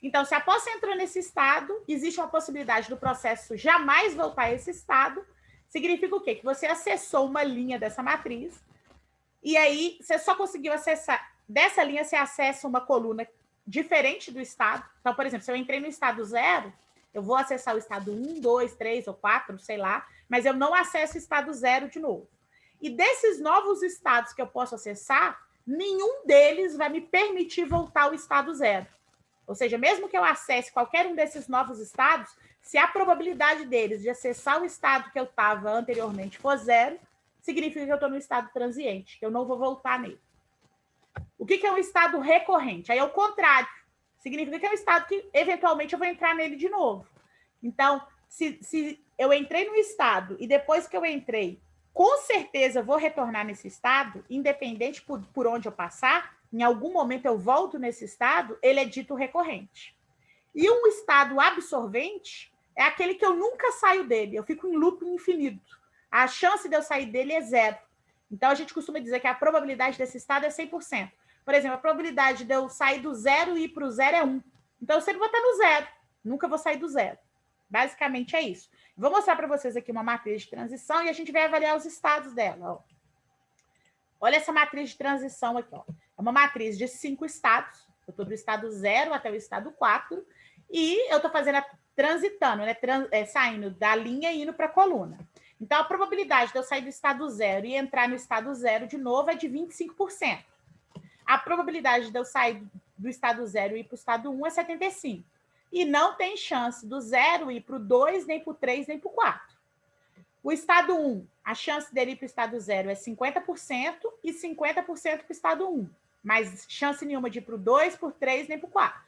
[SPEAKER 1] Então, se após você entrou nesse estado, existe uma possibilidade do processo jamais voltar a esse estado. Significa o quê? Que você acessou uma linha dessa matriz e aí você só conseguiu acessar. Dessa linha, você acessa uma coluna diferente do estado. Então, por exemplo, se eu entrei no estado 0, eu vou acessar o estado 1, 2, 3 ou 4, sei lá, mas eu não acesso o estado 0 de novo. E desses novos estados que eu posso acessar, nenhum deles vai me permitir voltar ao estado zero. Ou seja, mesmo que eu acesse qualquer um desses novos estados, se a probabilidade deles de acessar o estado que eu estava anteriormente for zero, significa que eu estou no estado transiente, que eu não vou voltar nele. O que é um estado recorrente? Aí é o contrário. Significa que é um estado que, eventualmente, eu vou entrar nele de novo. Então, se eu entrei no estado e depois que eu entrei, com certeza vou retornar nesse estado, independente por onde eu passar, em algum momento eu volto nesse estado, ele é dito recorrente. E um estado absorvente é aquele que eu nunca saio dele, eu fico em loop infinito. A chance de eu sair dele é zero. Então, a gente costuma dizer que a probabilidade desse estado é 100%. Por exemplo, a probabilidade de eu sair do zero e ir para o zero é 1. Então, eu sempre vou estar no zero, nunca vou sair do zero. Basicamente é isso. Vou mostrar para vocês aqui uma matriz de transição e a gente vai avaliar os estados dela. Ó. Olha essa matriz de transição aqui. Ó. É uma matriz de 5 estados. Eu estou do estado 0 até o estado 4 e eu estou fazendo transitando, né? Saindo da linha e indo para a coluna. Então, a probabilidade de eu sair do estado 0 e entrar no estado 0 de novo é de 25%. A probabilidade de eu sair do estado 0 e ir para o estado 1 é 75%. E não tem chance do 0 ir para o 2, nem para o 3, nem para o 4. O estado 1, a chance dele ir para o estado 0 é 50% e 50% para o estado 1. Mas chance nenhuma de ir para o 2, para o 3, nem para o 4.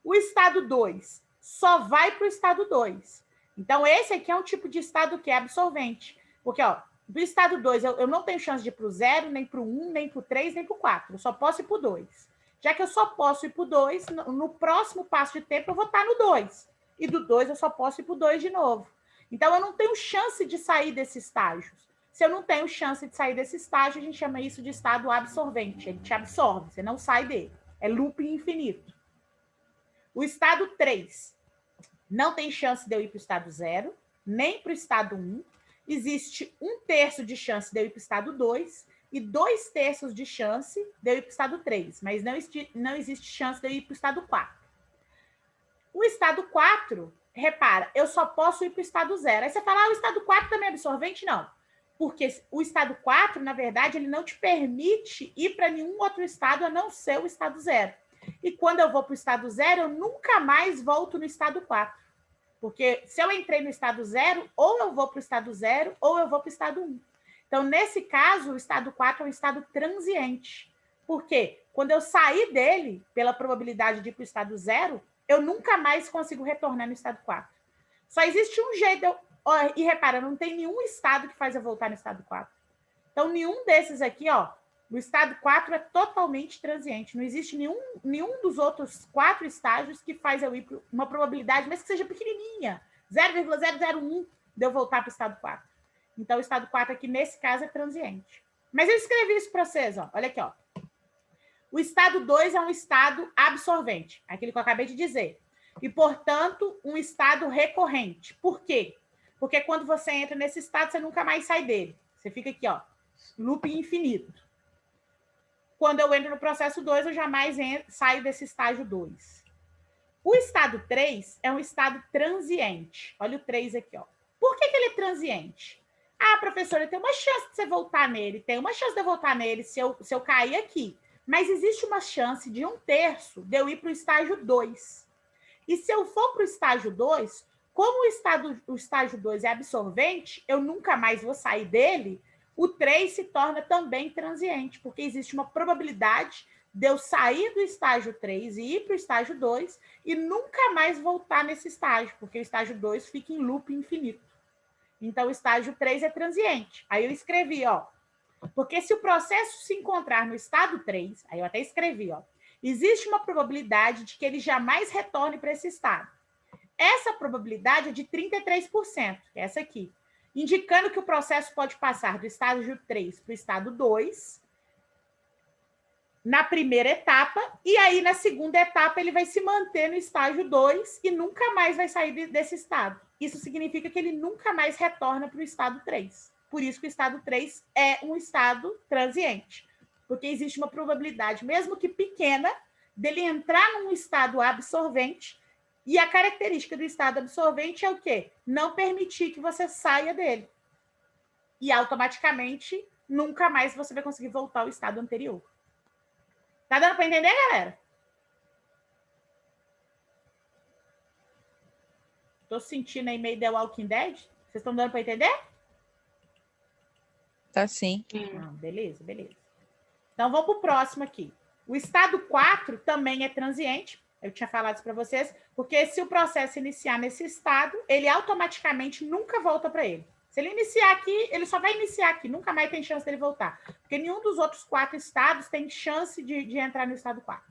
[SPEAKER 1] O estado 2 só vai para o estado 2. Então, esse aqui é um tipo de estado que é absorvente. Porque, ó, do estado 2, eu não tenho chance de ir para o 0, nem para o 1, nem para o 3, nem para o 4. Eu só posso ir para o 2. Já que eu só posso ir para o 2, no próximo passo de tempo eu vou estar no 2. E do 2 eu só posso ir para o 2 de novo. Então, eu não tenho chance de sair desse estágio. Se eu não tenho chance de sair desse estágio, a gente chama isso de estado absorvente. Ele te absorve, você não sai dele. É looping infinito. O estado 3 não tem chance de eu ir para o estado 0, nem para o estado 1. Existe 1/3 de chance de eu ir para o estado 2 e 2/3 de chance de eu ir para o estado 3, mas não existe chance de eu ir para o estado 4. O estado 4, repara, eu só posso ir para o estado 0. Aí você fala, o estado 4 também é absorvente? Não. Porque o estado 4, na verdade, ele não te permite ir para nenhum outro estado a não ser o estado 0. E quando eu vou para o estado 0, eu nunca mais volto no estado 4. Porque se eu entrei no estado 0, ou eu vou para o estado 0, ou eu vou para o estado 1. Então, nesse caso, o estado 4 é um estado transiente. Por quê? Quando eu sair dele, pela probabilidade de ir para o estado 0, eu nunca mais consigo retornar no estado 4. Só existe um jeito. E repara, não tem nenhum estado que faz eu voltar no estado 4. Então, nenhum desses aqui, ó, no estado 4 é totalmente transiente. Não existe nenhum dos outros 4 estágios que faz eu ir para uma probabilidade, mesmo que seja pequenininha, 0,001 de eu voltar para o estado 4. Então, o estado 4 aqui, nesse caso, é transiente. Mas eu escrevi isso para vocês, ó. Olha aqui, ó. O estado 2 é um estado absorvente, aquilo que eu acabei de dizer. E, portanto, um estado recorrente. Por quê? Porque quando você entra nesse estado, você nunca mais sai dele. Você fica aqui, ó, loop infinito. Quando eu entro no processo 2, eu jamais saio desse estágio 2. O estado 3 é um estado transiente. Olha o 3 aqui, ó. Por que ele é transiente? Ah, professora, tem uma chance de você voltar nele, tem uma chance de eu voltar nele se eu cair aqui. Mas existe uma chance de 1/3 de eu ir para o estágio 2. E se eu for para o estágio 2, como o estágio 2 é absorvente, eu nunca mais vou sair dele, o 3 se torna também transiente, porque existe uma probabilidade de eu sair do estágio 3 e ir para o estágio 2 e nunca mais voltar nesse estágio, porque o estágio 2 fica em loop infinito. Então, o estágio 3 é transiente. Aí eu escrevi, ó, porque se o processo se encontrar no estado 3, aí eu até escrevi, ó, existe uma probabilidade de que ele jamais retorne para esse estado. Essa probabilidade é de 33%, que é essa aqui, indicando que o processo pode passar do estágio 3 para o estado 2, na primeira etapa, e aí na segunda etapa ele vai se manter no estágio 2 e nunca mais vai sair desse estado. Isso significa que ele nunca mais retorna para o estado 3. Por isso que o estado 3 é um estado transiente, porque existe uma probabilidade, mesmo que pequena, dele entrar num estado absorvente, e a característica do estado absorvente é o quê? Não permitir que você saia dele. E automaticamente nunca mais você vai conseguir voltar ao estado anterior. Tá dando para entender, galera? Tô sentindo aí meio The Walking Dead. Vocês estão dando para entender?
[SPEAKER 2] Tá sim.
[SPEAKER 1] Ah, beleza, beleza. Então, vamos para o próximo aqui. O estado 4 também é transiente. Eu tinha falado isso para vocês, porque se o processo iniciar nesse estado, ele automaticamente nunca volta para ele. Se ele iniciar aqui, ele só vai iniciar aqui, nunca mais tem chance dele voltar. Porque nenhum dos outros 4 estados tem chance de entrar no estado 4.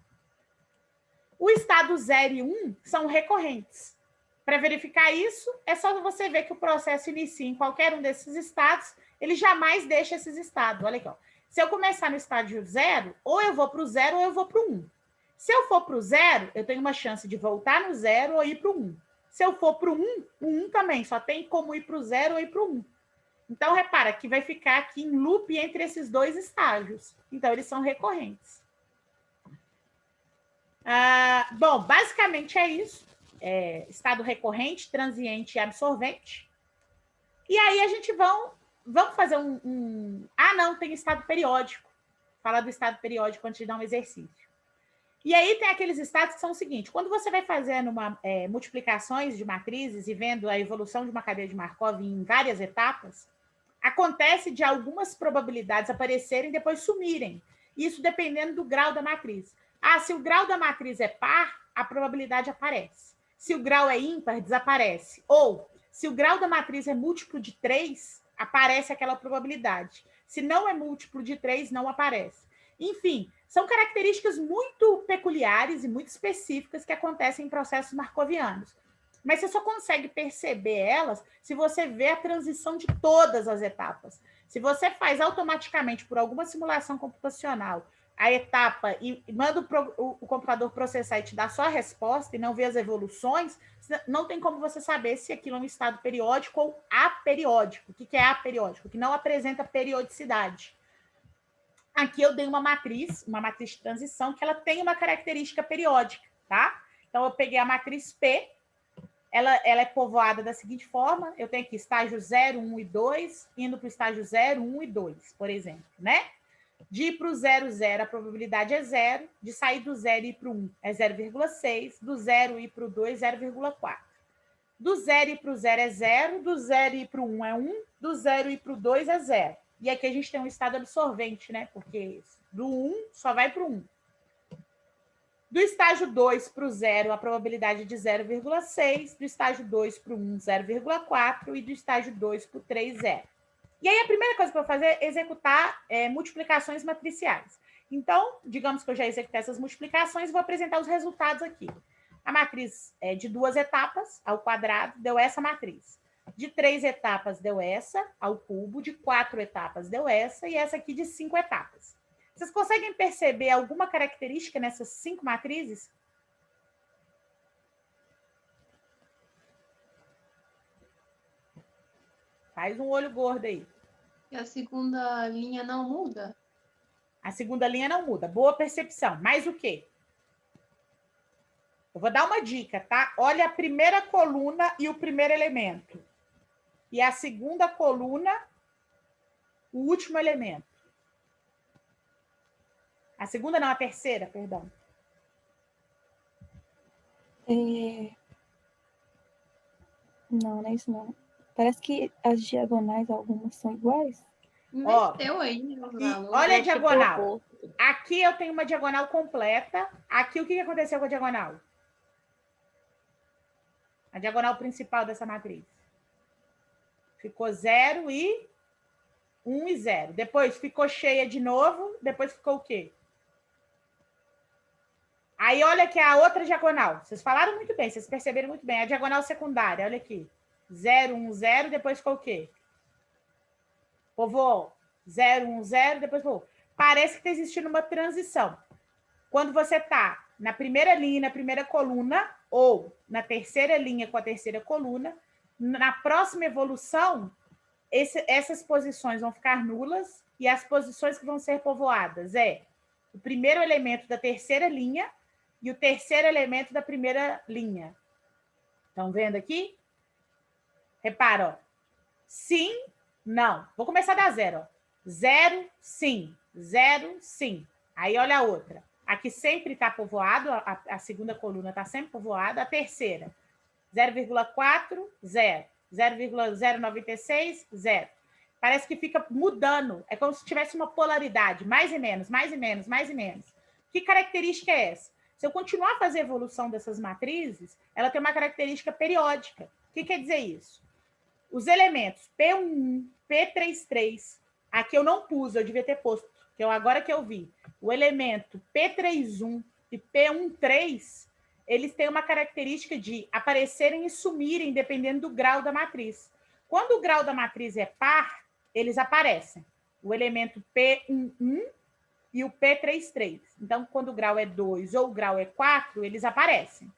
[SPEAKER 1] O estado 0 e 1 são recorrentes. Para verificar isso, é só você ver que o processo inicia em qualquer um desses estados, ele jamais deixa esses estados. Olha aqui, ó. Se eu começar no estágio 0, ou eu vou para o 0 ou eu vou para o 1. Se eu for para o 0, eu tenho uma chance de voltar no 0 ou ir para o 1. Se eu for para o 1, o 1 também, só tem como ir para o 0 ou ir para o 1. Então, repara que vai ficar aqui em loop entre esses dois estágios. Então, eles são recorrentes. Bom, basicamente é isso. Estado recorrente, transiente e absorvente. E aí a gente vamos fazer não, tem estado periódico. Falar do estado periódico antes de dar um exercício. E aí tem aqueles estados que são o seguinte, quando você vai fazendo multiplicações de matrizes e vendo a evolução de uma cadeia de Markov em várias etapas, acontece de algumas probabilidades aparecerem e depois sumirem. Isso dependendo do grau da matriz. Se o grau da matriz é par, a probabilidade aparece. Se o grau é ímpar, desaparece. Ou, se o grau da matriz é múltiplo de 3, aparece aquela probabilidade. Se não é múltiplo de 3, não aparece. Enfim, são características muito peculiares e muito específicas que acontecem em processos marcovianos. Mas você só consegue perceber elas se você vê a transição de todas as etapas. Se você faz automaticamente por alguma simulação computacional a etapa e manda o computador processar e te dar só a resposta e não vê as evoluções, não tem como você saber se aquilo é um estado periódico ou aperiódico. O que é aperiódico? Que não apresenta periodicidade. Aqui eu dei uma matriz de transição, que ela tem uma característica periódica, tá? Então, eu peguei a matriz P, ela é povoada da seguinte forma, eu tenho aqui estágio 0, 1 e 2, indo para o estágio 0, 1 e 2, por exemplo, né? De ir para o 0, 0, a probabilidade é 0, de sair do 0 e ir para o 1 é 0,6, do 0 ir para o 2, 0,4. Do 0 ir para o 0 é 0, do 0 ir para o 1 é 1, do 0 ir para o 2 é 0. E aqui a gente tem um estado absorvente, né? Porque do 1 só vai para o 1. Do estágio 2 para o 0, a probabilidade é de 0,6. Do estágio 2 para o 1, 0,4. E do estágio 2 para o 3, 0. E aí a primeira coisa que eu vou fazer é executar multiplicações matriciais. Então, digamos que eu já executei essas multiplicações e vou apresentar os resultados aqui. A matriz de 2 etapas, ao quadrado, deu essa matriz. De 3 etapas deu essa, ao cubo. De 4 etapas deu essa, e essa aqui de 5 etapas. Vocês conseguem perceber alguma característica nessas 5 matrizes? Faz um olho gordo aí.
[SPEAKER 5] E a segunda linha não muda?
[SPEAKER 1] A segunda linha não muda. Boa percepção. Mais o quê? Eu vou dar uma dica, tá? Olha a primeira coluna e o primeiro elemento. E a segunda coluna, o último elemento. A segunda não, a terceira, perdão.
[SPEAKER 3] Não, não é isso não. Parece que as diagonais, algumas são iguais.
[SPEAKER 5] Meteu aí, né, os valores.
[SPEAKER 1] Olha a diagonal. Aqui eu tenho uma diagonal completa. Aqui o que aconteceu com a diagonal? A diagonal principal dessa matriz. Ficou 0 e 1 e 0. Depois ficou cheia de novo. Depois ficou o quê? Aí olha aqui a outra diagonal. Vocês falaram muito bem, vocês perceberam muito bem. A diagonal secundária, olha aqui. 0, 1, 0, depois ficou o quê? Povoou. 0, 1, 0, depois povoou. Parece que está existindo uma transição. Quando você está na primeira linha, na primeira coluna, ou na terceira linha com a terceira coluna, na próxima evolução, essas posições vão ficar nulas e as posições que vão ser povoadas é o primeiro elemento da terceira linha e o terceiro elemento da primeira linha. Estão vendo aqui? Repara, ó. Sim, não. Vou começar da 0. 0, sim. 0, sim. Aí, olha a outra. Aqui sempre está povoado, a segunda coluna está sempre povoada. A terceira, 0,4, 0. 0,096, 0. Parece que fica mudando. É como se tivesse uma polaridade, mais e menos, mais e menos, mais e menos. Que característica é essa? Se eu continuar a fazer a evolução dessas matrizes, ela tem uma característica periódica. O que quer dizer isso? Os elementos P11, P33, aqui eu não pus, eu devia ter posto, que agora que eu vi. O elemento P31 e P13, eles têm uma característica de aparecerem e sumirem dependendo do grau da matriz. Quando o grau da matriz é par, eles aparecem. O elemento P11 e o P33. Então, quando o grau é 2 ou o grau é 4, eles aparecem.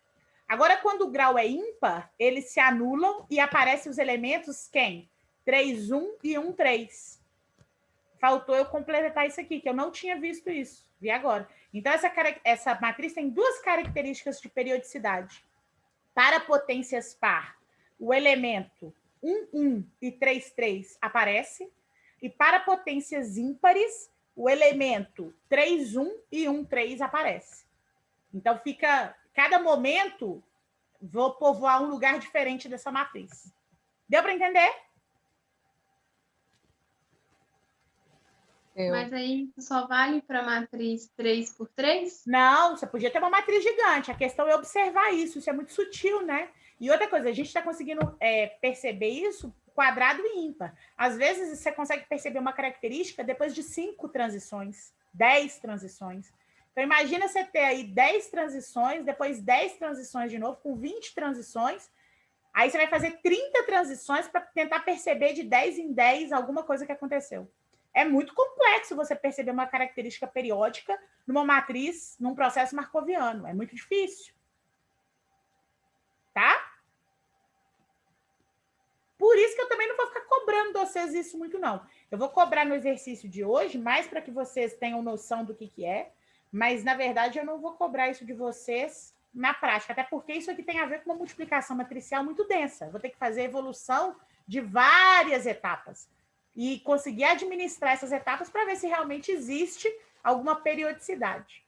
[SPEAKER 1] Agora, quando o grau é ímpar, eles se anulam e aparecem os elementos quem? 3,1 e 1,3. Faltou eu completar isso aqui, que eu não tinha visto isso. Vi agora. Então, essa matriz tem duas características de periodicidade. Para potências par, o elemento 1,1 e 3,3 aparece. E para potências ímpares, o elemento 3,1 e 1,3 aparece. Então, fica... Cada momento, vou povoar um lugar diferente dessa matriz. Deu para entender?
[SPEAKER 5] Mas aí só vale para a matriz 3 por 3?
[SPEAKER 1] Não, você podia ter uma matriz gigante. A questão é observar isso. Isso é muito sutil, né? E outra coisa, a gente está conseguindo perceber isso quadrado e ímpar. Às vezes, você consegue perceber uma característica depois de 5 transições, 10 transições. Então, imagina você ter aí 10 transições, depois 10 transições de novo, com 20 transições. Aí você vai fazer 30 transições para tentar perceber de 10 em 10 alguma coisa que aconteceu. É muito complexo você perceber uma característica periódica numa matriz, num processo marcoviano. É muito difícil. Tá? Por isso que eu também não vou ficar cobrando de vocês isso muito, não. Eu vou cobrar no exercício de hoje, mais para que vocês tenham noção do que é, mas, na verdade, eu não vou cobrar isso de vocês na prática, até porque isso aqui tem a ver com uma multiplicação matricial muito densa. Eu vou ter que fazer a evolução de várias etapas e conseguir administrar essas etapas para ver se realmente existe alguma periodicidade.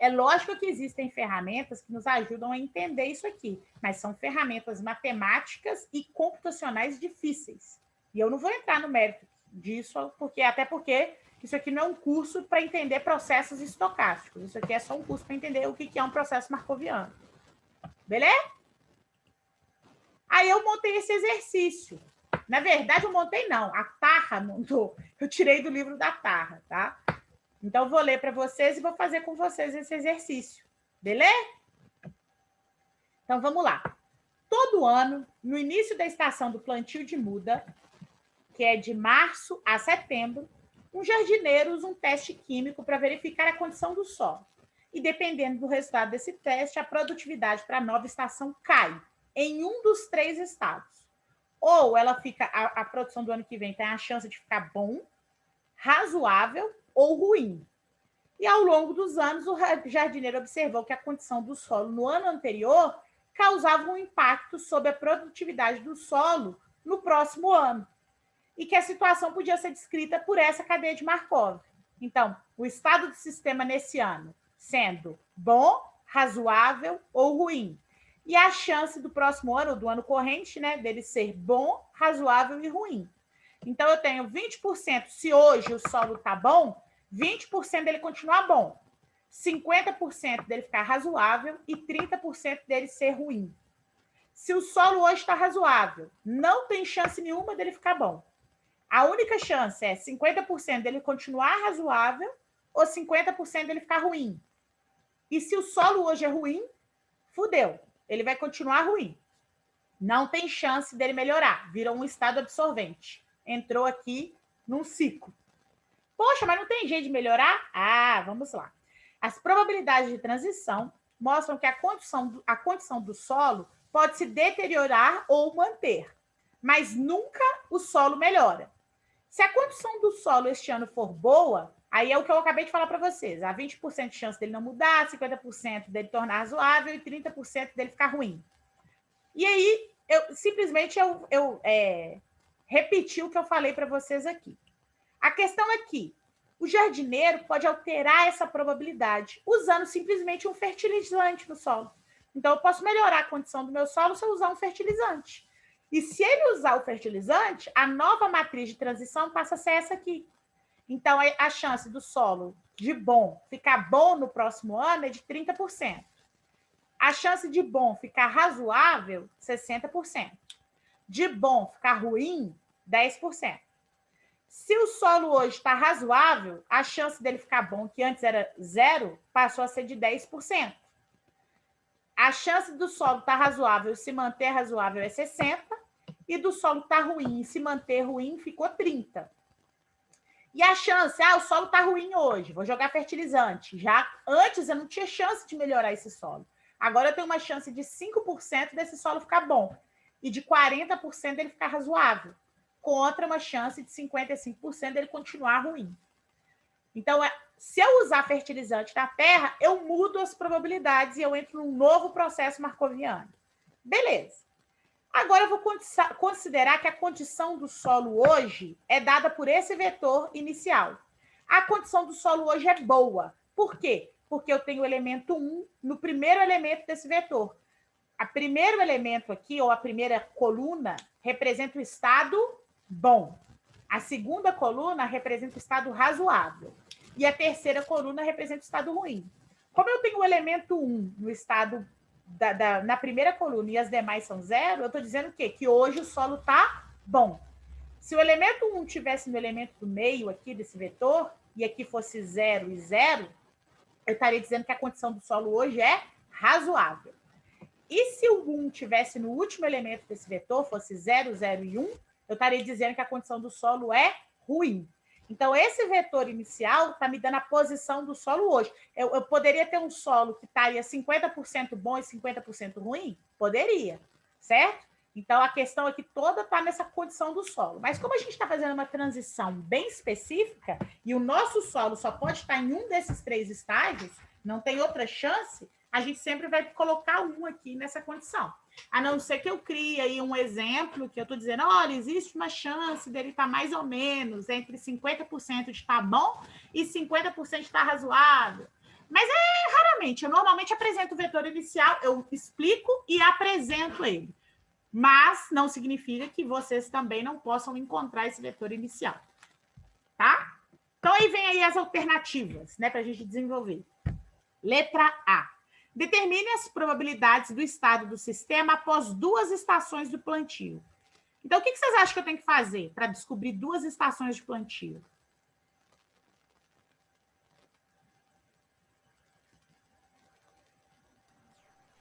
[SPEAKER 1] É lógico que existem ferramentas que nos ajudam a entender isso aqui, mas são ferramentas matemáticas e computacionais difíceis. E eu não vou entrar no mérito disso, até porque isso aqui não é um curso para entender processos estocásticos. Isso aqui é só um curso para entender o que é um processo marcoviano. Beleza? Aí eu montei esse exercício. Na verdade, eu montei não. A Tarra montou. Eu tirei do livro da Tarra, tá? Então, vou ler para vocês e vou fazer com vocês esse exercício. Beleza? Então, vamos lá. Todo ano, no início da estação do plantio de muda, que é de março a setembro, um jardineiro usa um teste químico para verificar a condição do solo. E, dependendo do resultado desse teste, a produtividade para a nova estação cai em um dos 3 estados. Ou ela fica, a produção do ano que vem tem a chance de ficar bom, razoável ou ruim. E, ao longo dos anos, o jardineiro observou que a condição do solo no ano anterior causava um impacto sobre a produtividade do solo no próximo ano. E que a situação podia ser descrita por essa cadeia de Markov. Então, o estado do sistema nesse ano sendo bom, razoável ou ruim. E a chance do próximo ano, do ano corrente, né, dele ser bom, razoável e ruim. Então, eu tenho 20%, se hoje o solo está bom, 20% dele continuar bom, 50% dele ficar razoável e 30% dele ser ruim. Se o solo hoje está razoável, não tem chance nenhuma dele ficar bom. A única chance é 50% dele continuar razoável ou 50% dele ficar ruim. E se o solo hoje é ruim, fudeu. Ele vai continuar ruim. Não tem chance dele melhorar. Virou um estado absorvente. Entrou aqui num ciclo. Poxa, mas não tem jeito de melhorar? Ah, vamos lá. As probabilidades de transição mostram que a condição do solo pode se deteriorar ou manter, mas nunca o solo melhora. Se a condição do solo este ano for boa, aí é o que eu acabei de falar para vocês. Há 20% de chance dele não mudar, 50% dele tornar razoável e 30% dele ficar ruim. E aí, eu simplesmente repeti o que eu falei para vocês aqui. A questão é que o jardineiro pode alterar essa probabilidade usando simplesmente um fertilizante no solo. Então, eu posso melhorar a condição do meu solo se eu usar um fertilizante. E se ele usar o fertilizante, a nova matriz de transição passa a ser essa aqui. Então, a chance do solo de bom ficar bom no próximo ano é de 30%. A chance de bom ficar razoável, 60%. De bom ficar ruim, 10%. Se o solo hoje está razoável, a chance dele ficar bom, que antes era 0, passou a ser de 10%. A chance do solo estar razoável se manter razoável é 60%, e do solo estar ruim e se manter ruim ficou 30%. E a chance, o solo está ruim hoje, vou jogar fertilizante. Já antes eu não tinha chance de melhorar esse solo. Agora eu tenho uma chance de 5% desse solo ficar bom e de 40% dele ficar razoável, contra uma chance de 55% dele continuar ruim. Então, se eu usar fertilizante na terra, eu mudo as probabilidades e eu entro num novo processo marcoviano. Beleza. Agora eu vou considerar que a condição do solo hoje é dada por esse vetor inicial. A condição do solo hoje é boa. Por quê? Porque eu tenho o elemento 1 no primeiro elemento desse vetor. O primeiro elemento aqui, ou a primeira coluna, representa o estado bom. A segunda coluna representa o estado razoável. E a terceira coluna representa o estado ruim. Como eu tenho o elemento 1 no estado na primeira coluna e as demais são 0, eu estou dizendo o quê? Que hoje o solo está bom. Se o elemento 1 tivesse no elemento do meio aqui desse vetor, e aqui fosse 0 e 0, eu estaria dizendo que a condição do solo hoje é razoável. E se o 1 tivesse no último elemento desse vetor, fosse 0, 0 e 1, eu estaria dizendo que a condição do solo é ruim. Então, esse vetor inicial está me dando a posição do solo hoje. Eu poderia ter um solo que estaria 50% bom e 50% ruim? Poderia, certo? Então, a questão aqui toda está nessa condição do solo. Mas como a gente está fazendo uma transição bem específica e o nosso solo só pode estar em um desses 3 estágios, não tem outra chance, a gente sempre vai colocar um aqui nessa condição. A não ser que eu crie aí um exemplo que eu estou dizendo, olha, existe uma chance dele estar mais ou menos entre 50% de estar bom e 50% de estar razoável. Mas raramente, eu normalmente apresento o vetor inicial, eu explico e apresento ele. Mas não significa que vocês também não possam encontrar esse vetor inicial. Tá? Então, aí vem aí as alternativas, né, para a gente desenvolver. Letra A. Determine as probabilidades do estado do sistema após 2 estações do plantio. Então, o que vocês acham que eu tenho que fazer para descobrir 2 estações de plantio?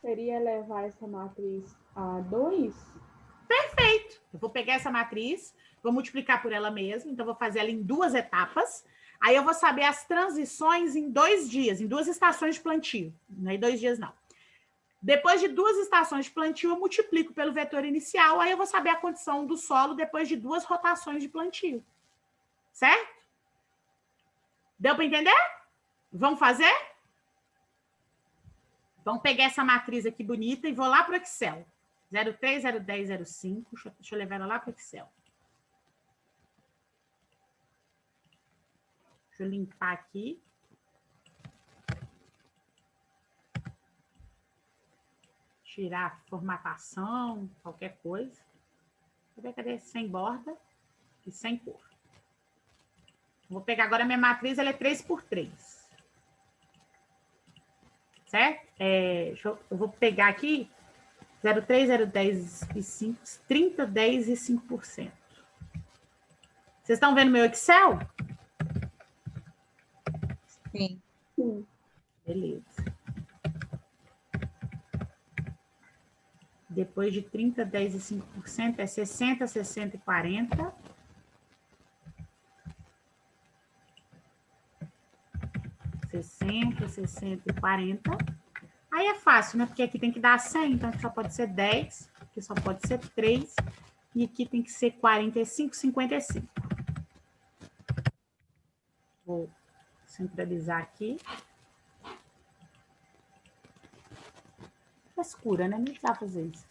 [SPEAKER 6] Seria elevar essa matriz a 2?
[SPEAKER 1] Perfeito. Eu vou pegar essa matriz, vou multiplicar por ela mesma, então vou fazer ela em 2 etapas. Aí eu vou saber as transições em 2 dias, em 2 estações de plantio. Não é 2 dias, não. Depois de 2 estações de plantio, eu multiplico pelo vetor inicial, aí eu vou saber a condição do solo depois de 2 rotações de plantio. Certo? Deu para entender? Vamos fazer? Vamos pegar essa matriz aqui bonita e vou lá para o Excel. 03, 010, 05. Deixa eu levar ela lá para o Excel. Deixa eu limpar aqui. Tirar a formatação, qualquer coisa. Cadê? Sem borda e sem cor. Vou pegar agora a minha matriz, ela é 3x3. Certo? Eu vou pegar aqui 03, 010 e 5, 30, 10 e 5%. Vocês estão vendo meu Excel?
[SPEAKER 2] Sim.
[SPEAKER 1] Beleza. Depois de 30, 10 e 5% é 60, 60 e 40. (60, 60 e 40). Aí é fácil, né? Porque aqui tem que dar 100, então aqui só pode ser 10, aqui só pode ser 3, e aqui tem que ser 45, 55. Vou centralizar aqui. Escura, né? Não dá pra fazer isso.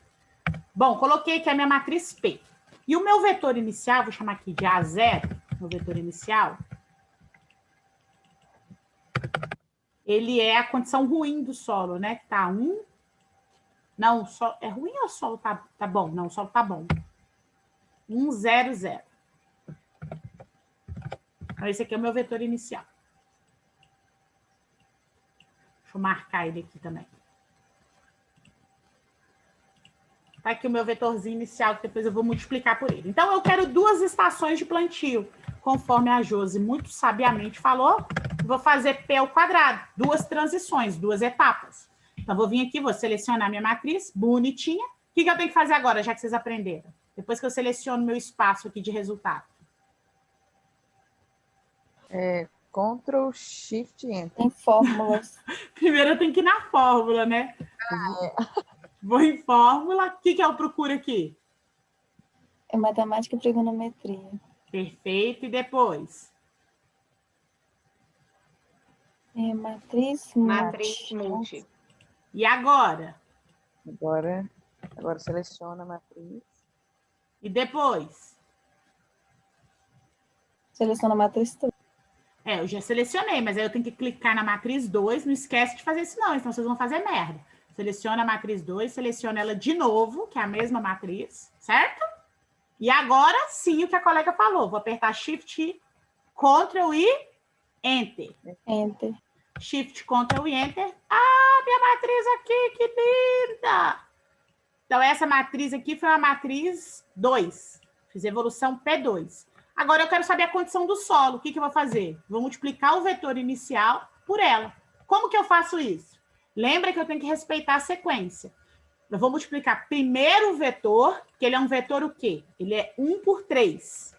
[SPEAKER 1] Bom, coloquei aqui a minha matriz P. E o meu vetor inicial, vou chamar aqui de A0, meu vetor inicial, ele é a condição ruim do solo, né? Que tá 1. Não, é ruim ou o solo tá bom? Não, o solo tá bom. 1, 0, 0. Então, esse aqui é o meu vetor inicial. Deixa eu marcar ele aqui também. Tá aqui o meu vetorzinho inicial, que depois eu vou multiplicar por ele. Então, eu quero 2 estações de plantio, conforme a Josi muito sabiamente falou. Vou fazer P ao quadrado, 2 transições, 2 etapas. Então, vou vir aqui, vou selecionar minha matriz, bonitinha. O que eu tenho que fazer agora, já que vocês aprenderam? Depois que eu seleciono meu espaço aqui de resultado.
[SPEAKER 2] Ctrl, Shift, Enter.
[SPEAKER 3] Tem fórmulas.
[SPEAKER 1] Primeiro eu tenho que ir na fórmula, né? Vou em fórmula. O que eu procuro aqui?
[SPEAKER 3] É matemática e trigonometria.
[SPEAKER 1] Perfeito. E depois?
[SPEAKER 3] É matriz
[SPEAKER 5] multi.
[SPEAKER 1] E agora?
[SPEAKER 2] Agora seleciona a matriz.
[SPEAKER 1] E depois?
[SPEAKER 3] Seleciona a matriz 2.
[SPEAKER 1] Eu já selecionei, mas aí eu tenho que clicar na matriz 2. Não esquece de fazer isso não, senão vocês vão fazer merda. Seleciona a matriz 2, seleciona ela de novo, que é a mesma matriz, certo? E agora sim o que a colega falou. Vou apertar Shift, Ctrl e Enter.
[SPEAKER 3] Enter.
[SPEAKER 1] Shift, Ctrl e Enter. Ah, minha matriz aqui, que linda! Então, essa matriz aqui foi uma matriz 2. Fiz evolução P2. Agora, eu quero saber a condição do solo. O que eu vou fazer? Vou multiplicar o vetor inicial por ela. Como que eu faço isso? Lembra que eu tenho que respeitar a sequência. Eu vou multiplicar primeiro o vetor, que ele é um vetor o quê? Ele é 1 por 3.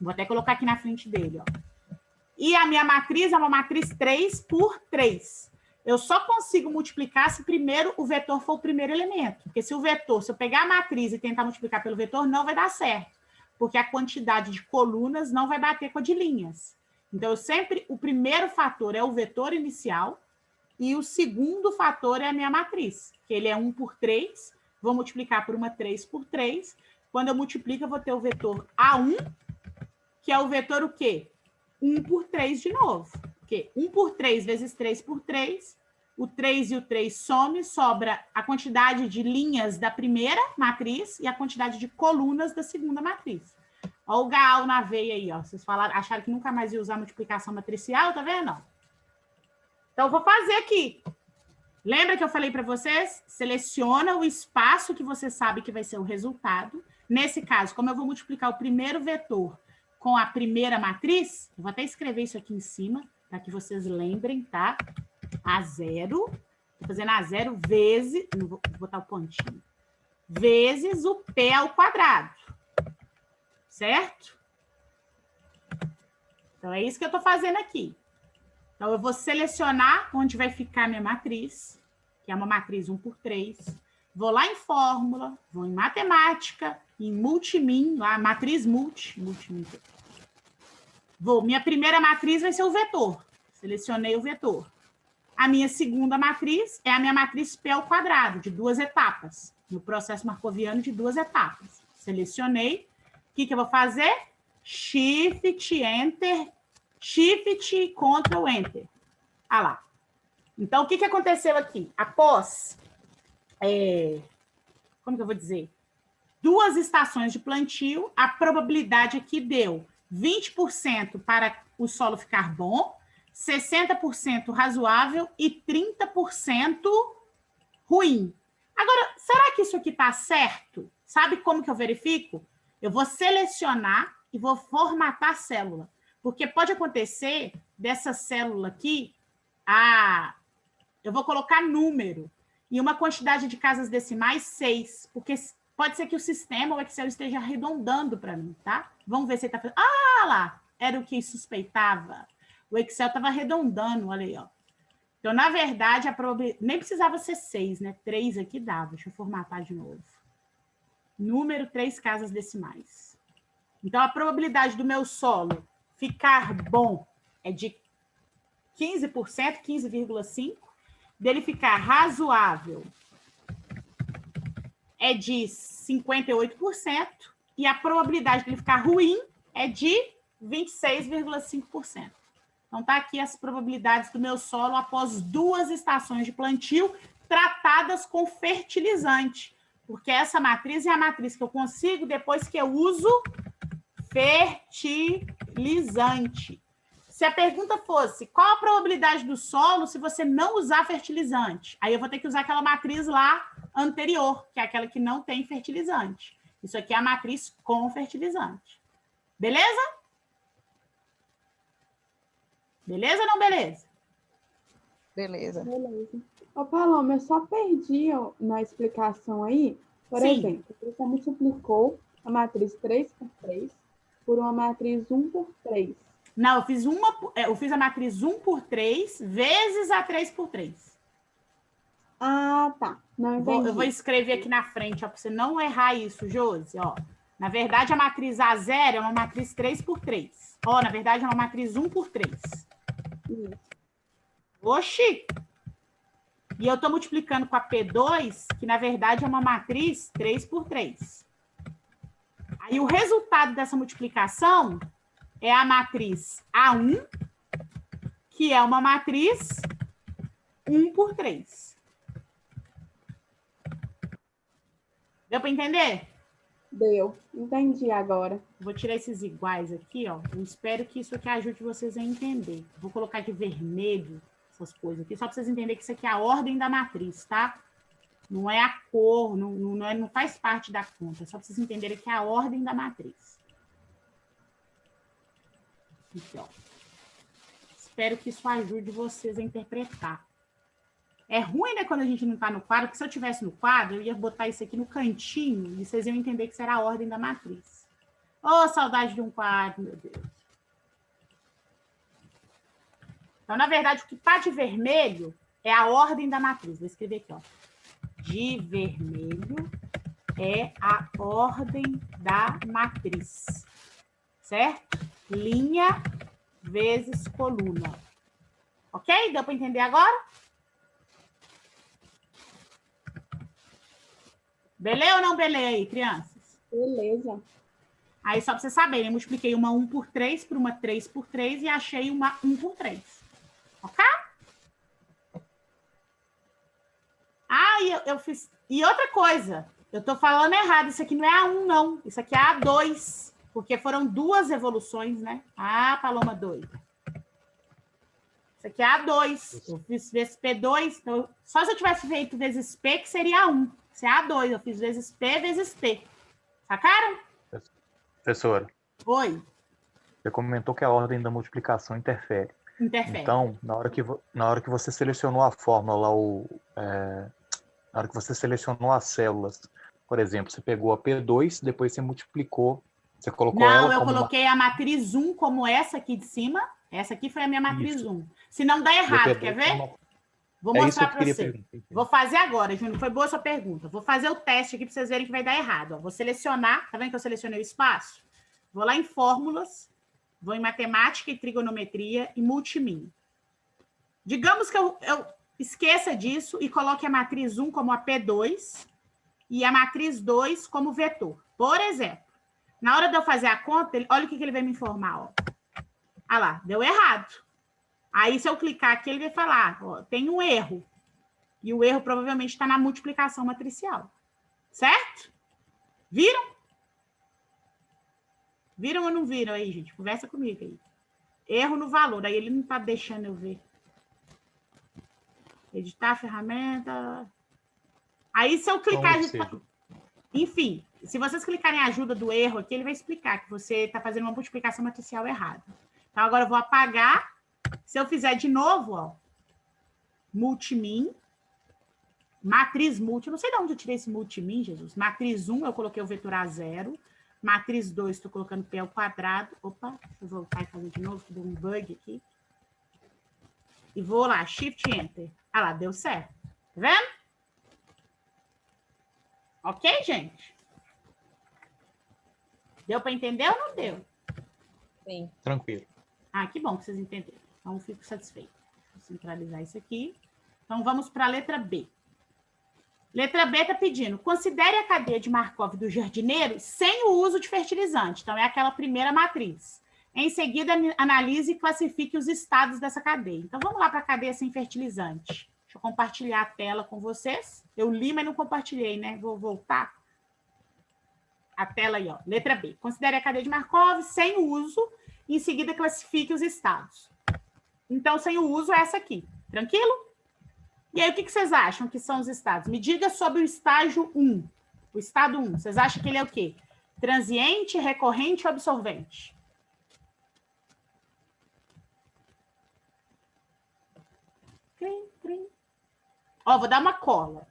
[SPEAKER 1] Vou até colocar aqui na frente dele, ó. E a minha matriz é uma matriz 3 por 3. Eu só consigo multiplicar se primeiro o vetor for o primeiro elemento. Porque se eu pegar a matriz e tentar multiplicar pelo vetor, não vai dar certo. Porque a quantidade de colunas não vai bater com a de linhas. Então, o primeiro fator é o vetor inicial e o segundo fator é a minha matriz, que ele é 1 por 3. Vou multiplicar por uma 3 por 3. Quando eu multiplico, eu vou ter o vetor A1, que é o vetor o quê? 1 por 3 de novo. Porque 1 por 3 vezes 3 por 3, o 3 e o 3 some, sobra a quantidade de linhas da primeira matriz e a quantidade de colunas da segunda matriz. Olha o Gaal na veia aí, ó. Vocês acharam que nunca mais ia usar multiplicação matricial, tá vendo? Então, eu vou fazer aqui. Lembra que eu falei para vocês? Seleciona o espaço que você sabe que vai ser o resultado. Nesse caso, como eu vou multiplicar o primeiro vetor com a primeira matriz, eu vou até escrever isso aqui em cima, para que vocês lembrem, tá? A0, estou fazendo A0 vezes, não vou botar o pontinho, vezes o P ao quadrado, certo? Então, é isso que eu estou fazendo aqui. Então, eu vou selecionar onde vai ficar a minha matriz, que é uma matriz 1 por 3, vou lá em fórmula, vou em matemática, em multimin, lá, matriz multimin. Minha primeira matriz vai ser o vetor. Selecionei o vetor. A minha segunda matriz é a minha matriz P ao quadrado, de 2 etapas. No processo marcoviano, de 2 etapas. Selecionei. O que eu vou fazer? Shift, Enter. Shift, Ctrl, Enter. Ah lá. Então, o que aconteceu aqui? Após, como que eu vou dizer? 2 estações de plantio, a probabilidade aqui deu 20% para o solo ficar bom, 60% razoável e 30% ruim. Agora, será que isso aqui está certo? Sabe como que eu verifico? Eu vou selecionar e vou formatar a célula. Porque pode acontecer dessa célula aqui, eu vou colocar número e uma quantidade de casas decimais 6, porque pode ser que o sistema, o Excel, esteja arredondando para mim, tá? Vamos ver se ele está fazendo... Ah, lá! Era o que suspeitava. O Excel estava arredondando, olha aí, ó. Então, na verdade, a probabilidade... Nem precisava ser 6, né? 3 aqui dava. Deixa eu formatar de novo. Número 3 casas decimais. Então, a probabilidade do meu solo ficar bom é de 15%, 15,5%. Dele ficar razoável é de 58%. E a probabilidade dele ficar ruim é de 26,5%. Então, está aqui as probabilidades do meu solo após 2 estações de plantio tratadas com fertilizante, porque essa matriz é a matriz que eu consigo depois que eu uso fertilizante. Se a pergunta fosse qual a probabilidade do solo se você não usar fertilizante, aí eu vou ter que usar aquela matriz lá anterior, que é aquela que não tem fertilizante. Isso aqui é a matriz com fertilizante. Beleza? Beleza ou não beleza?
[SPEAKER 2] Beleza.
[SPEAKER 6] Beleza. Ô, Paloma, eu só perdi na explicação aí. Por
[SPEAKER 1] Sim.
[SPEAKER 6] exemplo, você multiplicou a matriz 3 por 3 por uma matriz 1 por 3.
[SPEAKER 1] Não, eu fiz a matriz 1 por 3 vezes a 3 por 3.
[SPEAKER 6] Ah, tá. Não entendi.
[SPEAKER 1] Eu vou escrever aqui na frente, para você não errar isso, Josi. Ó. Na verdade, a matriz A0 é uma matriz 3 por 3. Ó, na verdade, é uma matriz 1 por 3.
[SPEAKER 6] Isso.
[SPEAKER 1] Oxi! E eu estou multiplicando com a P2, que na verdade é uma matriz 3 por 3. Aí o resultado dessa multiplicação é a matriz A1, que é uma matriz 1 por 3. Deu para entender?
[SPEAKER 6] Deu. Entendi agora.
[SPEAKER 1] Vou tirar esses iguais aqui, ó. Eu espero que isso aqui ajude vocês a entender. Vou colocar de vermelho essas coisas aqui, só para vocês entenderem que isso aqui é a ordem da matriz, tá? Não é a cor, não faz parte da conta. É só para vocês entenderem que é a ordem da matriz. Aqui, ó. Espero que isso ajude vocês a interpretar. É ruim, né, quando a gente não está no quadro, porque se eu tivesse no quadro, eu ia botar isso aqui no cantinho e vocês iam entender que isso era a ordem da matriz. Ô, saudade de um quadro, meu Deus. Então, na verdade, o que está de vermelho é a ordem da matriz. Vou escrever aqui, ó. De vermelho é a ordem da matriz. Certo? Linha vezes coluna. Ok? Deu para entender agora? Beleza ou não beleza aí, crianças?
[SPEAKER 6] Beleza.
[SPEAKER 1] Aí, só para vocês saberem, eu multipliquei uma 1 por 3 por uma 3 por 3 e achei uma 1 por 3. Ok? Ah, eu fiz... E outra coisa, eu estou falando errado, isso aqui não é A1, não. Isso aqui é A2, porque foram 2 evoluções, né? Ah, Paloma doida. Isso aqui é A2. Eu fiz vezes P2, então, só se eu tivesse feito vezes P, que seria A1. Isso é A2, eu fiz vezes P vezes T. Sacaram?
[SPEAKER 4] Professora,
[SPEAKER 1] Oi.
[SPEAKER 4] você comentou que a ordem da multiplicação interfere.
[SPEAKER 1] Interfere.
[SPEAKER 4] Então, na hora que você selecionou a fórmula lá, na hora que você selecionou as células, por exemplo, você pegou a P2, depois você multiplicou, você colocou ela
[SPEAKER 1] Não, eu
[SPEAKER 4] como
[SPEAKER 1] coloquei a matriz 1 como essa aqui de cima. Essa aqui foi a minha matriz
[SPEAKER 4] Isso.
[SPEAKER 1] 1. Se não dá errado, quer ver? Vou mostrar para você. Vou fazer agora, Júnior. Foi boa a sua pergunta. Vou fazer o teste aqui para vocês verem que vai dar errado. Ó, vou selecionar. Tá vendo que eu selecionei o espaço? Vou lá em fórmulas. Vou em matemática e trigonometria e multimin. Digamos que eu esqueça disso e coloque a matriz 1 como a P2 e a matriz 2 como vetor. Por exemplo, na hora de eu fazer a conta, olha o que ele vai me informar. Ó. Ah lá, deu errado. Aí, se eu clicar aqui, ele vai falar, ó, tem um erro. E o erro provavelmente está na multiplicação matricial. Certo? Viram? Viram ou não viram aí, gente? Conversa comigo aí. Erro no valor. Aí ele não está deixando eu ver. Editar a ferramenta. Aí, se eu clicar... Enfim, se vocês clicarem em ajuda do erro aqui, ele vai explicar que você está fazendo uma multiplicação matricial errada. Então, agora eu vou apagar. Se eu fizer de novo, ó, multimin, matriz multi, eu não sei de onde eu tirei esse multimin, Jesus. Matriz 1, eu coloquei o vetor A0. Matriz 2, estou colocando P ao quadrado. Opa, deixa eu voltar e fazer de novo, que deu um bug aqui. E vou lá, Shift Enter. Ah lá, deu certo. Tá vendo? Ok, gente? Deu para entender ou não deu?
[SPEAKER 2] Sim.
[SPEAKER 4] Tranquilo.
[SPEAKER 1] Ah, que bom que vocês entenderam. Então, eu fico satisfeita. Vou centralizar isso aqui. Então, vamos para a letra B. Letra B está pedindo, considere a cadeia de Markov do jardineiro sem o uso de fertilizante. Então, é aquela primeira matriz. Em seguida, analise e classifique os estados dessa cadeia. Então, vamos lá para a cadeia sem fertilizante. Deixa eu compartilhar a tela com vocês. Eu li, mas não compartilhei, né? Vou voltar. A tela aí, ó. Letra B. Considere a cadeia de Markov sem uso. Em seguida, classifique os estados. Então, sem o uso é essa aqui. Tranquilo? E aí, o que vocês acham que são os estados? Me diga sobre o estágio 1. O estado 1. Vocês acham que ele é o quê? Transiente, recorrente ou absorvente? Ó, vou dar uma cola.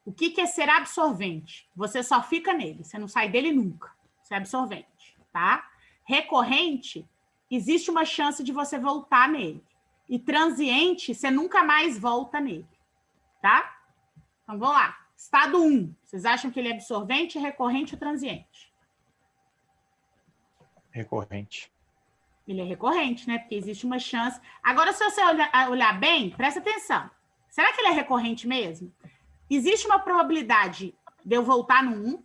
[SPEAKER 1] O que é ser absorvente? Você só fica nele, você não sai dele nunca. Você é absorvente, tá? Recorrente, existe uma chance de você voltar nele. E transiente, você nunca mais volta nele, tá? Então, vamos lá. Estado 1. Vocês acham que ele é absorvente, recorrente ou transiente?
[SPEAKER 4] Recorrente.
[SPEAKER 1] Ele é recorrente, né? Porque existe uma chance. Agora, se você olhar bem, presta atenção. Será que ele é recorrente mesmo? Existe uma probabilidade de eu voltar no 1,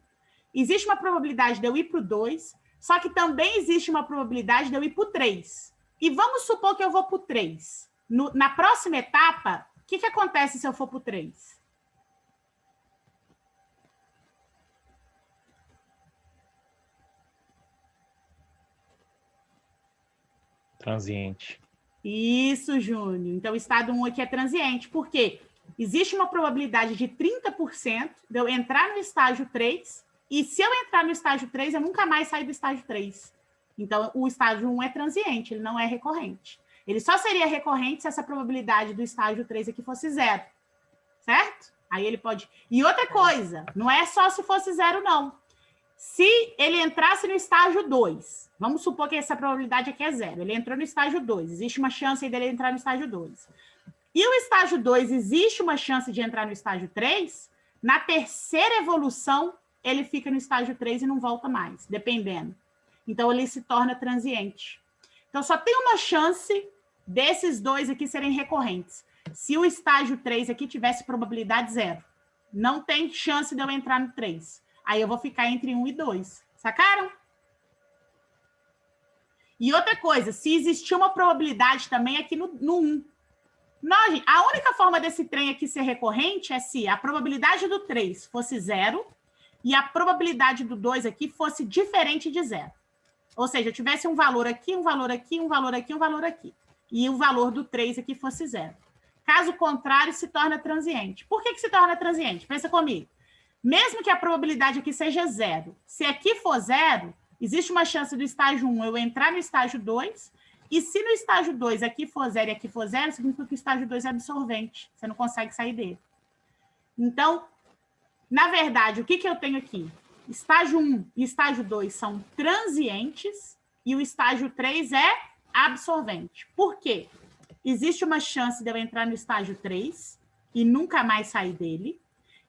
[SPEAKER 1] existe uma probabilidade de eu ir para o 2, só que também existe uma probabilidade de eu ir para o 3. E vamos supor que eu vou para o 3. Na próxima etapa, o que acontece se eu for para o 3?
[SPEAKER 4] Transiente.
[SPEAKER 1] Isso, Júnior. Então, o estado 1 aqui é transiente. Por quê? Existe uma probabilidade de 30% de eu entrar no estágio 3, e se eu entrar no estágio 3, eu nunca mais saio do estágio 3. Então, o estágio 1 é transiente, ele não é recorrente. Ele só seria recorrente se essa probabilidade do estágio 3 aqui fosse 0. Certo? Aí ele pode... E outra coisa, não é só se fosse 0, não. Se ele entrasse no estágio 2, vamos supor que essa probabilidade aqui é 0. Ele entrou no estágio 2, existe uma chance dele entrar no estágio 2. E o estágio 2, existe uma chance de entrar no estágio 3, na terceira evolução, ele fica no estágio 3 e não volta mais, dependendo. Então, ele se torna transiente. Então, só tem uma chance desses dois aqui serem recorrentes. Se o estágio 3 aqui tivesse probabilidade 0. Não tem chance de eu entrar no 3. Aí eu vou ficar entre 1 e 2. Sacaram? E outra coisa, se existir uma probabilidade também aqui no 1. Não, gente, a única forma desse trem aqui ser recorrente é se a probabilidade do 3 fosse 0 e a probabilidade do 2 aqui fosse diferente de 0. Ou seja, eu tivesse um valor aqui, um valor aqui, um valor aqui, um valor aqui. E o valor do 3 aqui fosse 0. Caso contrário, se torna transiente. Por que se torna transiente? Pensa comigo. Mesmo que a probabilidade aqui seja 0, se aqui for 0, existe uma chance do estágio 1 eu entrar no estágio 2, e se no estágio 2 aqui for 0 e aqui for 0, significa que o estágio 2 é absorvente. Você não consegue sair dele. Então, na verdade, o que eu tenho aqui? Estágio 1 e estágio 2 são transientes e o estágio 3 é absorvente. Por quê? Existe uma chance de eu entrar no estágio 3 e nunca mais sair dele.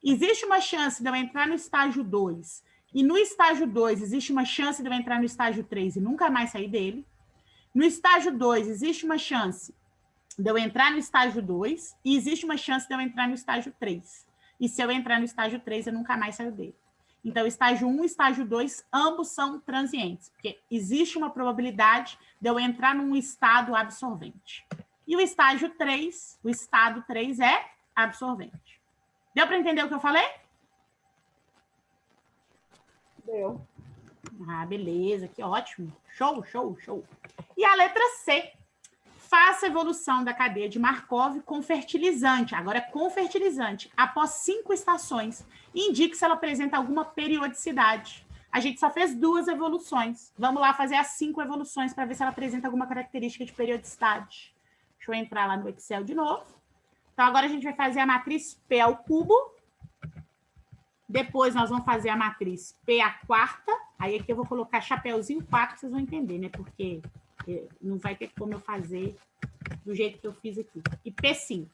[SPEAKER 1] Existe uma chance de eu entrar no estágio 2 e no estágio 2 existe uma chance de eu entrar no estágio 3 e nunca mais sair dele. No estágio 2 existe uma chance de eu entrar no estágio 2 e existe uma chance de eu entrar no estágio 3. E se eu entrar no estágio 3, eu nunca mais saio dele. Então, estágio 1 e estágio 2, ambos são transientes, porque existe uma probabilidade de eu entrar num estado absorvente. E o estágio 3, o estado 3 é absorvente. Deu para entender o que eu falei?
[SPEAKER 6] Deu.
[SPEAKER 1] Ah, beleza, que ótimo. Show, show, show. E a letra C. Faça a evolução da cadeia de Markov com fertilizante, agora é com fertilizante, após 5 estações. E indique se ela apresenta alguma periodicidade. A gente só fez 2 evoluções. Vamos lá fazer as 5 evoluções para ver se ela apresenta alguma característica de periodicidade. Deixa eu entrar lá no Excel de novo. Então, agora a gente vai fazer a matriz P ao cubo. Depois nós vamos fazer a matriz P à quarta. Aí aqui eu vou colocar chapéuzinho 4, vocês vão entender, né? Porque não vai ter como eu fazer do jeito que eu fiz aqui. E P5.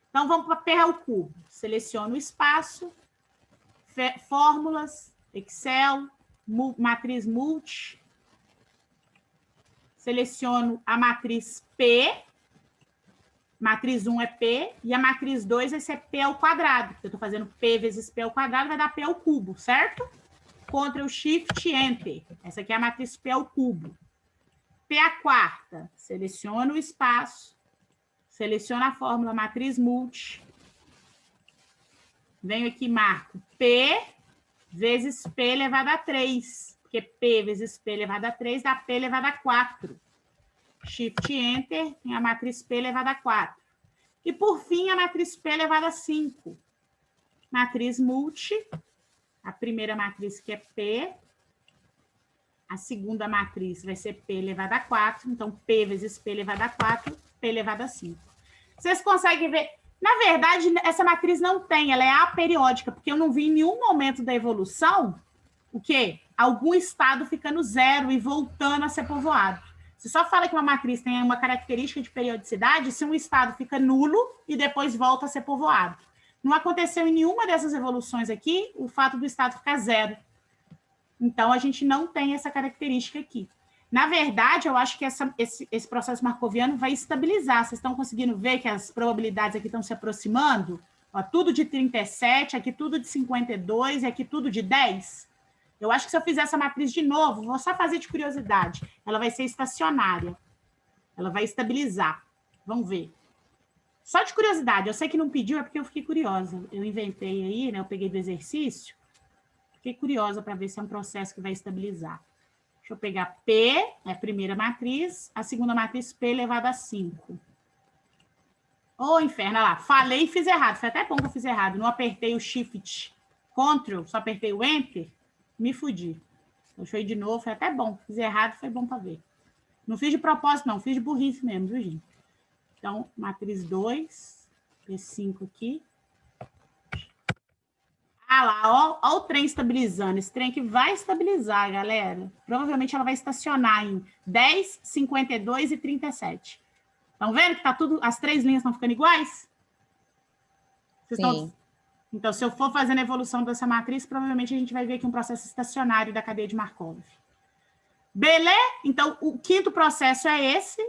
[SPEAKER 1] Então, vamos para P ao cubo. Seleciono o espaço, fórmulas, Excel, matriz multi. Seleciono a matriz P. Matriz 1 é P, e a matriz 2 vai ser P ao quadrado. Eu estou fazendo P vezes P ao quadrado, vai dar P ao cubo, certo? Ctrl, Shift, Enter. Essa aqui é a matriz P ao cubo. P a quarta, seleciono o espaço, seleciono a fórmula matriz multi, venho aqui e marco P vezes P elevado a 3, porque P vezes P elevado a 3 dá P elevado a 4. Shift Enter, tem a matriz P elevado a 4. E, por fim, a matriz P elevado a 5. Matriz multi, a primeira matriz que é P, a segunda matriz vai ser P elevado a 4, então P vezes P elevado a 4, P elevado a 5. Vocês conseguem ver? Na verdade, essa matriz não tem, ela é aperiódica, porque eu não vi em nenhum momento da evolução o quê? Algum estado ficando zero e voltando a ser povoado. Você só fala que uma matriz tem uma característica de periodicidade se um estado fica nulo e depois volta a ser povoado. Não aconteceu em nenhuma dessas evoluções aqui o fato do estado ficar zero. Então, a gente não tem essa característica aqui. Na verdade, eu acho que esse processo marcoviano vai estabilizar. Vocês estão conseguindo ver que as probabilidades aqui estão se aproximando? Ó, tudo de 37, aqui tudo de 52 e aqui tudo de 10. Eu acho que se eu fizer essa matriz de novo, vou só fazer de curiosidade, ela vai ser estacionária. Ela vai estabilizar. Vamos ver. Só de curiosidade, eu sei que não pediu, é porque eu fiquei curiosa. Eu inventei aí, né? Eu peguei do exercício. Fiquei curiosa para ver se é um processo que vai estabilizar. Deixa eu pegar P, é a primeira matriz, a segunda matriz P elevado a 5. Ô, inferno, olha lá, falei e fiz errado. Foi até bom que eu fiz errado. Não apertei o Shift Ctrl, só apertei o Enter, me fudi. Deixa eu ir de novo, foi até bom. Fiz errado, foi bom para ver. Não fiz de propósito, não, fiz de burrice mesmo, viu, gente? Então, matriz 2, P5 aqui. Ah lá, ó o trem estabilizando. Esse trem aqui vai estabilizar, galera. Provavelmente ela vai estacionar em 10, 52 e 37. Estão vendo que tá tudo, as três linhas estão ficando iguais? Vocês estão... Então, se eu for fazendo a evolução dessa matriz, provavelmente a gente vai ver aqui um processo estacionário da cadeia de Markov. Beleza? Então, o quinto processo é esse.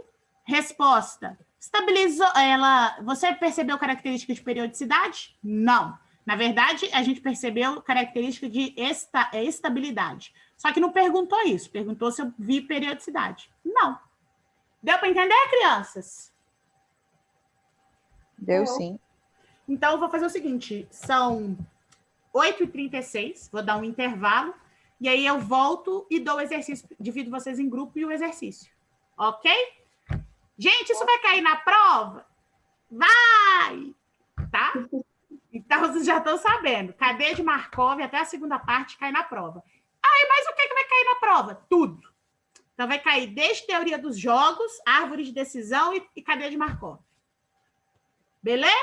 [SPEAKER 1] Resposta. Estabilizou ela. Você percebeu característica de periodicidade? Não. Na verdade, a gente percebeu característica de estabilidade. Só que não perguntou isso. Perguntou se eu vi periodicidade. Não. Deu para entender, crianças?
[SPEAKER 2] Deu sim.
[SPEAKER 1] Então, eu vou fazer o seguinte. São 8h36. Vou dar um intervalo. E aí eu volto e dou o exercício. Divido vocês em grupo e o exercício. Ok? Gente, isso vai cair na prova? Vai! Tá? Então, vocês já estão sabendo. Cadeia de Markov, até a segunda parte, cai na prova. Aí, mas o que vai cair na prova? Tudo. Então, vai cair desde teoria dos jogos, árvore de decisão e cadeia de Markov. Beleza?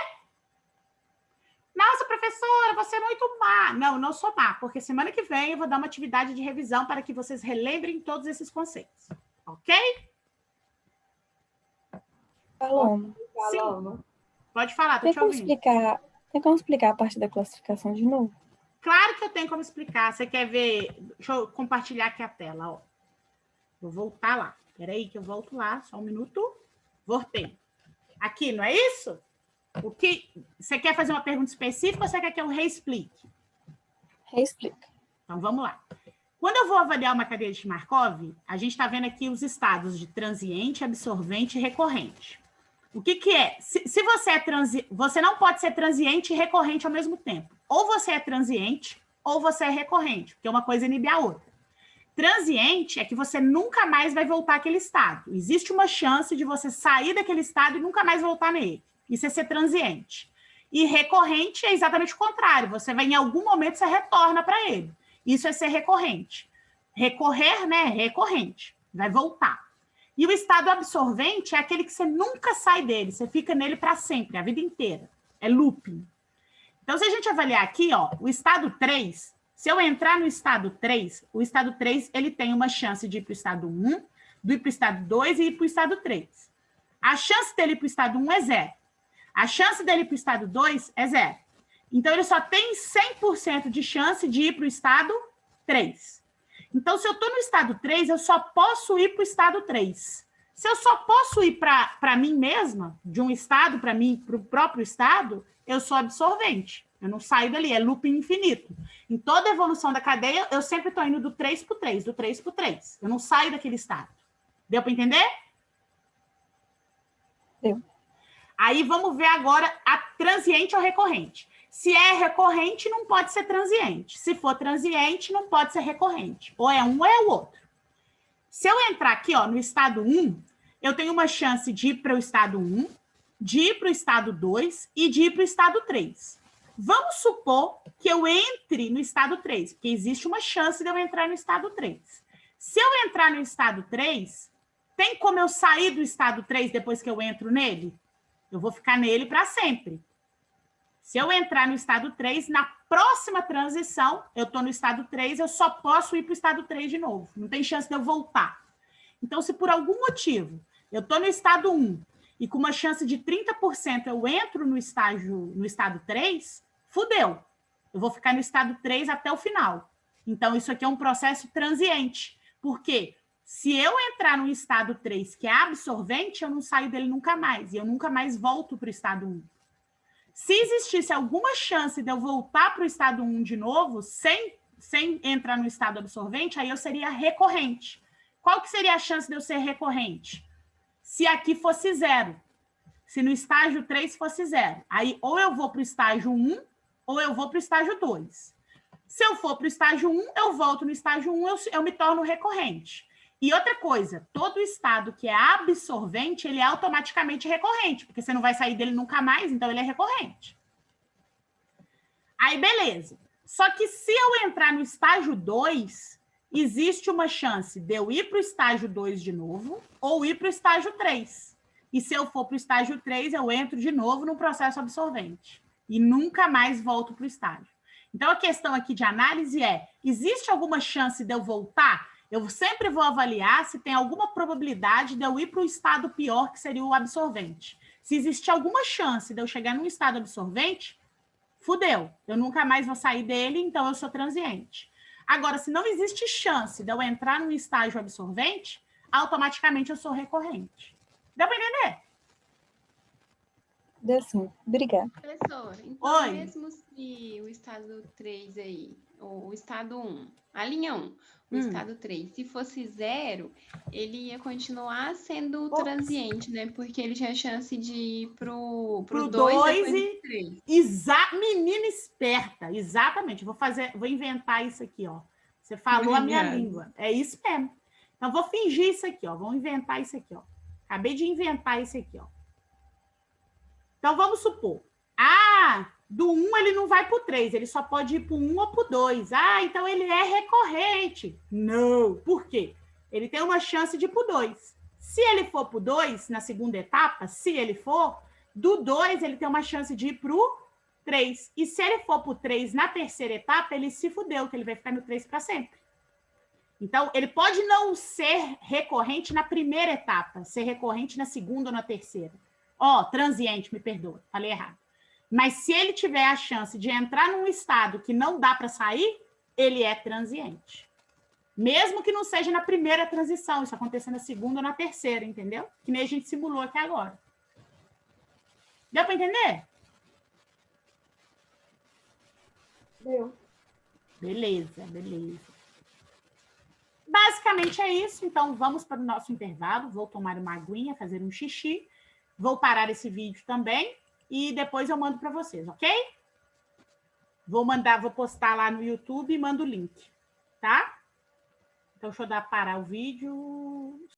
[SPEAKER 1] Nossa, professora, você é muito má. Não, não sou má, porque semana que vem eu vou dar uma atividade de revisão para que vocês relembrem todos esses conceitos. Ok?
[SPEAKER 3] Paloma.
[SPEAKER 1] Sim. Pode falar, tô te ouvindo.
[SPEAKER 3] Tem como explicar a parte da classificação de novo?
[SPEAKER 1] Claro que eu tenho como explicar. Você quer ver? Deixa eu compartilhar aqui a tela, ó. Vou voltar lá. Espera aí que eu volto lá, só um minuto. Voltei. Aqui, não é isso? O que... Você quer fazer uma pergunta específica ou você quer que eu reexplique?
[SPEAKER 3] Reexplica.
[SPEAKER 1] Então, vamos lá. Quando eu vou avaliar uma cadeia de Markov, a gente está vendo aqui os estados de transiente, absorvente e recorrente. O que é? Se você é você não pode ser transiente e recorrente ao mesmo tempo. Ou você é transiente ou você é recorrente, porque uma coisa inibe a outra. Transiente é que você nunca mais vai voltar àquele estado. Existe uma chance de você sair daquele estado e nunca mais voltar nele. Isso é ser transiente. E recorrente é exatamente o contrário. Você vai, em algum momento, você retorna para ele. Isso é ser recorrente. Recorrer, né? Recorrente. Vai voltar. E o estado absorvente é aquele que você nunca sai dele. Você fica nele para sempre, a vida inteira. É looping. Então, se a gente avaliar aqui, ó, o estado 3, se eu entrar no estado 3, o estado 3 ele tem uma chance de ir para o estado 1, de ir para o estado 2 e ir para o estado 3. A chance dele ir para o estado 1 é 0. A chance dele ir para o estado 2 é 0. Então, ele só tem 100% de chance de ir para o estado 3. Então, se eu estou no estado 3, eu só posso ir para o estado 3. Se eu só posso ir para mim mesma, de um estado para mim, para o próprio estado, eu sou absorvente. Eu não saio dali, é looping infinito. Em toda a evolução da cadeia, eu sempre estou indo do 3 para o 3, do 3 para o 3. Eu não saio daquele estado. Deu para entender?
[SPEAKER 3] Deu.
[SPEAKER 1] Aí vamos ver agora a transiente ou recorrente. Se é recorrente, não pode ser transiente. Se for transiente, não pode ser recorrente. Ou é um ou é o outro. Se eu entrar aqui, ó, no estado 1, eu tenho uma chance de ir para o estado 1, de ir para o estado 2 e de ir para o estado 3. Vamos supor que eu entre no estado 3, porque existe uma chance de eu entrar no estado 3. Se eu entrar no estado 3, tem como eu sair do estado 3 depois que eu entro nele? Eu vou ficar nele para sempre. Se eu entrar no estado 3, na próxima transição, eu estou no estado 3, eu só posso ir para o estado 3 de novo. Não tem chance de eu voltar. Então, se por algum motivo eu estou no estado 1 e com uma chance de 30% eu entro no estado 3, fudeu. Eu vou ficar no estado 3 até o final. Então, isso aqui é um processo transiente. Por quê? Se eu entrar no estado 3, que é absorvente, eu não saio dele nunca mais. E eu nunca mais volto para o estado 1. Se existisse alguma chance de eu voltar para o estado 1 de novo, sem entrar no estado absorvente, aí eu seria recorrente. Qual que seria a chance de eu ser recorrente? Se aqui fosse 0. Se no estágio 3 fosse 0. Aí ou eu vou para o estágio 1 ou eu vou para o estágio 2. Se eu for para o estágio 1, eu volto no estágio 1, eu me torno recorrente. E outra coisa, todo estado que é absorvente, ele é automaticamente recorrente, porque você não vai sair dele nunca mais, então ele é recorrente. Aí, beleza. Só que se eu entrar no estágio 2, existe uma chance de eu ir para o estágio 2 de novo ou ir para o estágio 3. E se eu for para o estágio 3, eu entro de novo no processo absorvente. E nunca mais volto para o estágio. Então, a questão aqui de análise é, existe alguma chance de eu voltar? Eu sempre vou avaliar se tem alguma probabilidade de eu ir para o estado pior, que seria o absorvente. Se existir alguma chance de eu chegar num estado absorvente, fudeu. Eu nunca mais vou sair dele, então eu sou transiente. Agora, se não existe chance de eu entrar num estágio absorvente, automaticamente eu sou recorrente. Deu para entender?
[SPEAKER 3] Deu sim. Obrigada.
[SPEAKER 5] Professor, então
[SPEAKER 1] Oi.
[SPEAKER 5] mesmo se o estado 3 aí, ou o estado 1, a linha 1, o estado 3, se fosse 0, ele ia continuar sendo transiente, né? Porque ele tinha chance de ir pro 2 depois do 3.
[SPEAKER 1] Menina esperta, exatamente. Vou inventar isso aqui, ó. Você falou a minha língua. É isso mesmo. Então, vou fingir isso aqui, ó. Vamos inventar isso aqui, ó. Acabei de inventar isso aqui, ó. Então, vamos supor. Do 1 ele não vai para o 3, ele só pode ir para o 1 ou para o 2. Então ele é recorrente. Não. Por quê? Ele tem uma chance de ir para o 2. Se ele for para o 2, na segunda etapa, se ele for, do 2 ele tem uma chance de ir para o 3. E se ele for para o 3 na terceira etapa, ele se fudeu, que ele vai ficar no 3 para sempre. Então, ele pode não ser recorrente na primeira etapa, ser recorrente na segunda ou na terceira. Transiente, me perdoa, falei errado. Mas se ele tiver a chance de entrar num estado que não dá para sair, ele é transiente. Mesmo que não seja na primeira transição, isso acontecer na segunda ou na terceira, entendeu? Que nem a gente simulou aqui agora. Deu para entender?
[SPEAKER 6] Deu.
[SPEAKER 1] Beleza. Basicamente é isso. Então, vamos para o nosso intervalo. Vou tomar uma aguinha, fazer um xixi. Vou parar esse vídeo também. E depois eu mando para vocês, ok? Vou postar lá no YouTube e mando o link, tá? Então, deixa eu parar o vídeo.